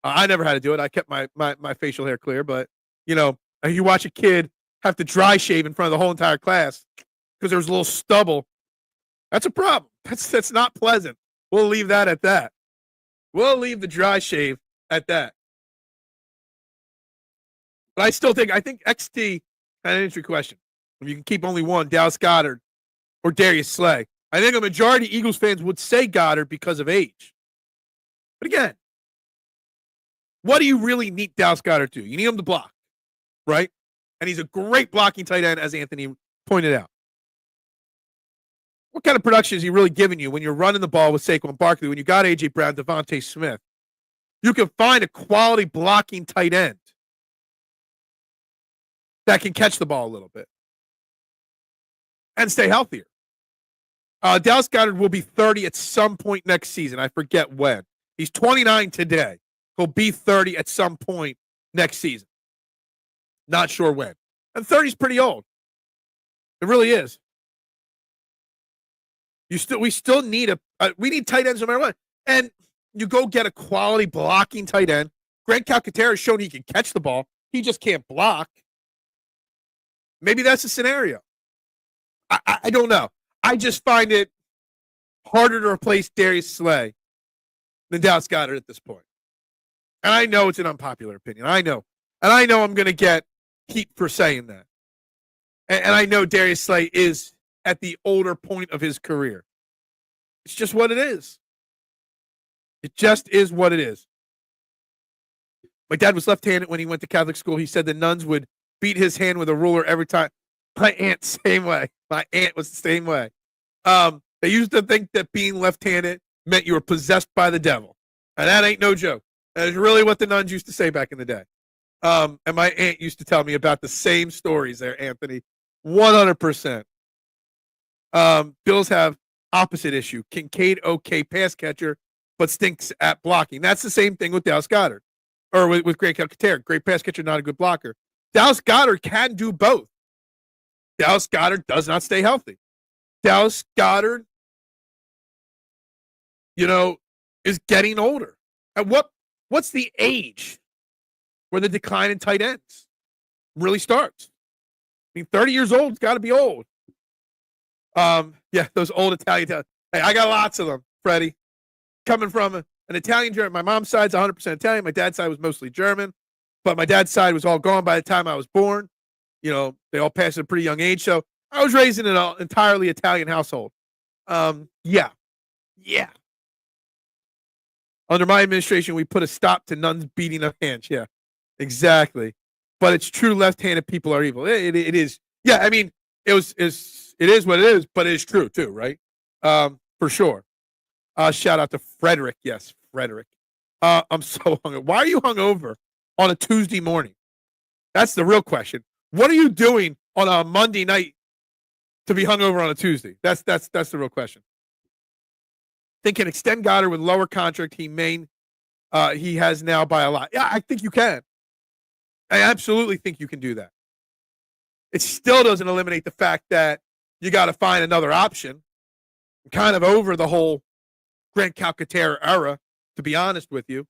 I never had to do it. I kept my facial hair clear. But, you watch a kid have to dry shave in front of the whole entire class because there was a little stubble. That's a problem. That's not pleasant. We'll leave that at that. We'll leave the dry shave at that. But I think XT had an interesting question. If you can keep only one, Dallas Goedert or Darius Slay. I think a majority of Eagles fans would say Goddard because of age. But again, what do you really need Dallas Goedert to do? You need him to block, right? And he's a great blocking tight end, as Anthony pointed out. What kind of production is he really giving you when you're running the ball with Saquon Barkley, when you got A.J. Brown, Devontae Smith? You can find a quality blocking tight end that can catch the ball a little bit and stay healthier. Dallas Goedert will be 30 at some point next season. I forget when. He's 29 today. He'll be 30 at some point next season. Not sure when. And 30 is pretty old. It really is. We still need we need tight ends no matter what. And you go get a quality blocking tight end. Grant Calcaterra has shown he can catch the ball. He just can't block. Maybe that's a scenario. I don't know. I just find it harder to replace Darius Slay than Dallas Goedert at this point. And I know it's an unpopular opinion. I know. And I know I'm going to get heat for saying that. And I know Darius Slay is at the older point of his career. It's just what it is. It just is what it is. My dad was left-handed when he went to Catholic school. He said the nuns would beat his hand with a ruler every time. My aunt, same way. My aunt was the same way. They used to think that being left-handed meant you were possessed by the devil. And that ain't no joke. That is really what the nuns used to say back in the day. And my aunt used to tell me about the same stories there, Anthony. 100%. Bills have opposite issue. Kincaid, okay, pass catcher, but stinks at blocking. That's the same thing with Dallas Goedert. Or with Grant Calcaterra. Great pass catcher, not a good blocker. Dallas Goedert can do both. Dallas Goedert does not stay healthy. Dallas Goedert, is getting older. At what's the age where the decline in tight ends really starts? 30 years old, it's got to be old. Yeah, those old Italian. Hey, I got lots of them, Freddie. Coming from an Italian German. My mom's side's 100% Italian. My dad's side was mostly German, but my dad's side was all gone by the time I was born. They all passed at a pretty young age. So I was raised in an entirely Italian household. Yeah. Under my administration, we put a stop to nuns beating of hands. Yeah, exactly. But it's true. Left-handed people are evil. It is. Yeah, I mean, it is what it is, but it is true too, right? For sure. Shout out to Frederick. Yes, Frederick. I'm so hungover. Why are you hungover on a Tuesday morning? That's the real question. What are you doing on a Monday night to be hungover on a Tuesday? That's the real question. Think can extend Goddard with lower contract he has now by a lot. Yeah, I think you can. I absolutely think you can do that. It still doesn't eliminate the fact that you got to find another option. I'm kind of over the whole Grant Calcaterra era, to be honest with you.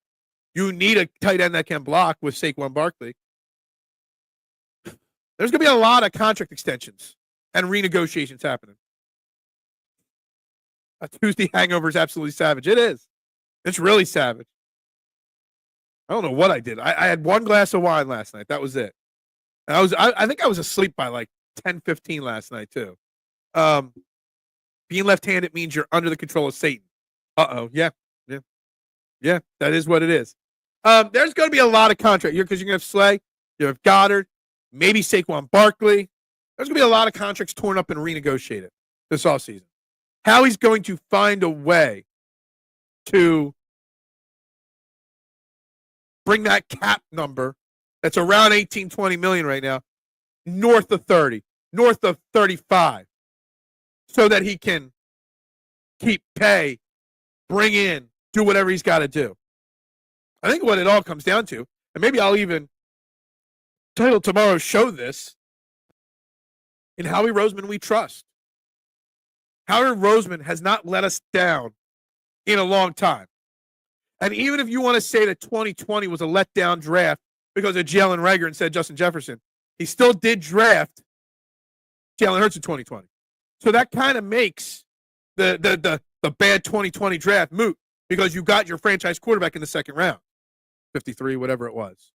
You need a tight end that can block with Saquon Barkley. There's going to be a lot of contract extensions and renegotiations happening. A Tuesday hangover is absolutely savage. It is. It's really savage. I don't know what I did. I had one glass of wine last night. That was it. And I think I was asleep by like 10:15 last night too. Being left-handed means you're under the control of Satan. Uh-oh. Yeah. That is what it is. There's going to be a lot of contract because you're going to have Slay, you have Goddard, maybe Saquon Barkley. There's going to be a lot of contracts torn up and renegotiated this offseason. Howie's going to find a way to bring that cap number that's around 18, 20 million right now, north of 30, north of 35, so that he can keep pay, bring in, do whatever he's got to do. I think what it all comes down to, and maybe I'll even title tomorrow's show this, in Howie Roseman we trust. Howie Roseman has not let us down in a long time. And even if you want to say that 2020 was a letdown draft because of Jalen Reagor instead of Justin Jefferson, he still did draft Jalen Hurts in 2020. So that kind of makes the bad 2020 draft moot because you got your franchise quarterback in the second round, 53, whatever it was.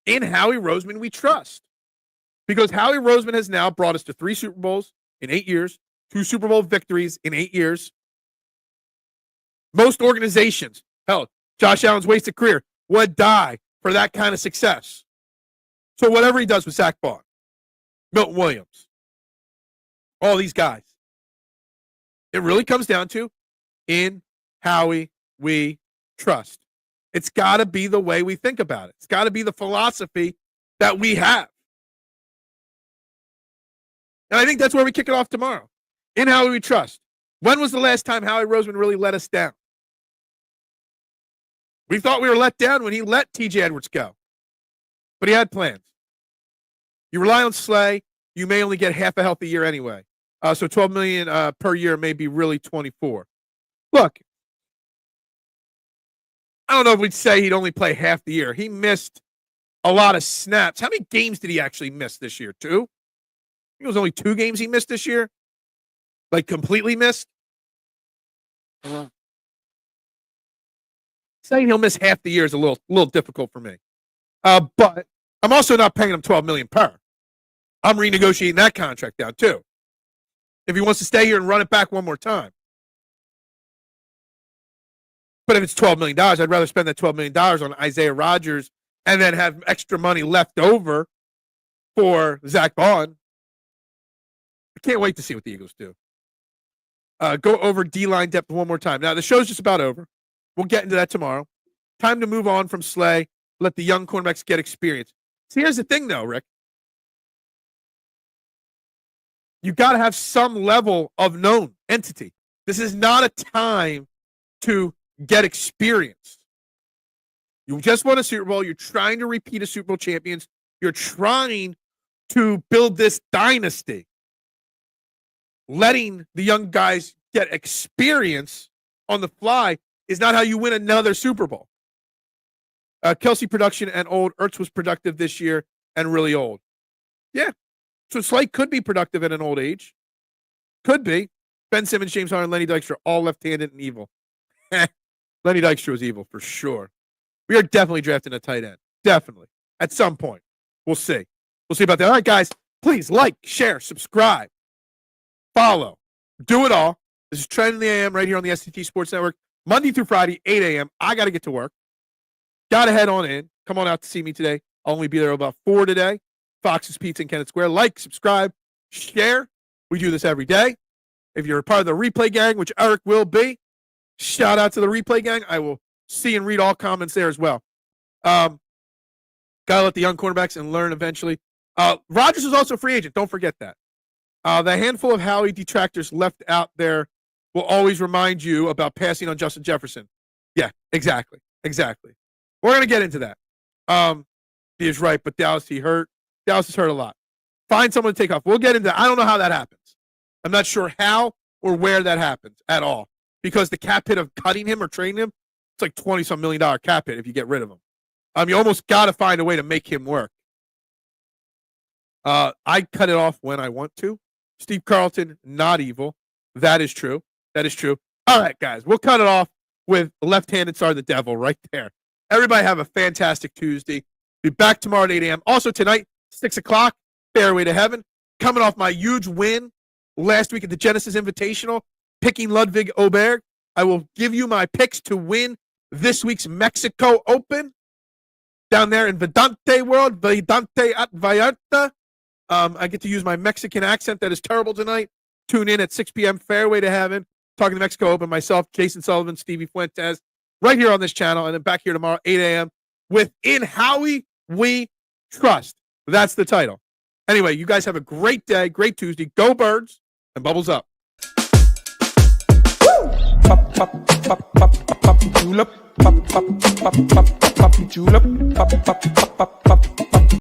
In Howie Roseman we trust because Howie Roseman has now brought us to 3 Super Bowls in 8 years, 2 Super Bowl victories in 8 years. Most organizations, hell, Josh Allen's wasted career, would die for that kind of success. So whatever he does with Zack Baun, Milton Williams, all these guys, it really comes down to in Howie we trust. It's got to be the way we think about it. It's got to be the philosophy that we have. And I think that's where we kick it off tomorrow. In Howie we trust. When was the last time Howie Roseman really let us down? We thought we were let down when he let TJ Edwards go. But he had plans. You rely on Slay, you may only get half a healthy year anyway. So $12 million per year may be really 24. Look, I don't know if we'd say he'd only play half the year. He missed a lot of snaps. How many games did he actually miss this year? 2? I think it was only 2 games he missed this year. Like completely missed. Saying he'll miss half the year is a little difficult for me. But I'm also not paying him $12 million per. I'm renegotiating that contract down too. If he wants to stay here and run it back one more time. But if it's $12 million, I'd rather spend that $12 million on Isaiah Rodgers and then have extra money left over for Zack Baun. I can't wait to see what the Eagles do. Go over D-line depth one more time. Now, the show's just about over. We'll get into that tomorrow. Time to move on from Slay. Let the young cornerbacks get experience. See, here's the thing, though, Rick. You got to have some level of known entity. This is not a time to get experience. You just won a Super Bowl. You're trying to repeat a Super Bowl champions. You're trying to build this dynasty. Letting the young guys get experience on the fly is not how you win another Super Bowl. Kelsey production and old. Ertz was productive this year and really old. Yeah. So Slate could be productive at an old age. Could be. Ben Simmons, James Harden, Lenny Dykstra, all left-handed and evil. Lenny Dykstra was evil for sure. We are definitely drafting a tight end. Definitely. At some point. We'll see. We'll see about that. All right, guys. Please like, share, subscribe, follow. Do it all. This is Trend in the AM right here on the STT Sports Network. Monday through Friday, 8 a.m. I got to get to work. Got to head on in. Come on out to see me today. I'll only be there about 4 today. Fox's Pizza in Kennett Square. Like, subscribe, share. We do this every day. If you're a part of the replay gang, which Eric will be, shout out to the replay gang. I will see and read all comments there as well. Got to let the young cornerbacks and learn eventually. Rodgers is also a free agent. Don't forget that. The handful of Howie detractors left out there will always remind you about passing on Justin Jefferson. Yeah, exactly. We're going to get into that. He is right, but Dallas, he hurt. Dallas is hurt a lot. Find someone to take off. We'll get into that. I don't know how that happens. I'm not sure how or where that happens at all because the cap hit of cutting him or trading him, it's like $20-some million cap hit if you get rid of him. You almost got to find a way to make him work. I cut it off when I want to. Steve Carlton, not evil. That is true. All right, guys, we'll cut it off with left-handed star the devil right there. Everybody have a fantastic Tuesday. Be back tomorrow at 8 a.m. Also tonight, 6 o'clock, Fairway to Heaven. Coming off my huge win last week at the Genesis Invitational, picking Ludwig Oberg. I will give you my picks to win this week's Mexico Open down there in Vedante World, Vedante at Vallarta. I get to use my Mexican accent that is terrible tonight. Tune in at 6 p.m. Fairway to Heaven. Talking to Mexico Open, myself, Jason Sullivan, Stevie Fuentes, right here on this channel, and then back here tomorrow, 8 a.m. with In Howie We Trust. That's the title. Anyway, you guys have a great day, great Tuesday. Go Birds, and bubbles up. Pop, pop, pop, pop, pop, julep. Pop, pop, pop, pop, pop, julep. Pop, pop, pop, pop.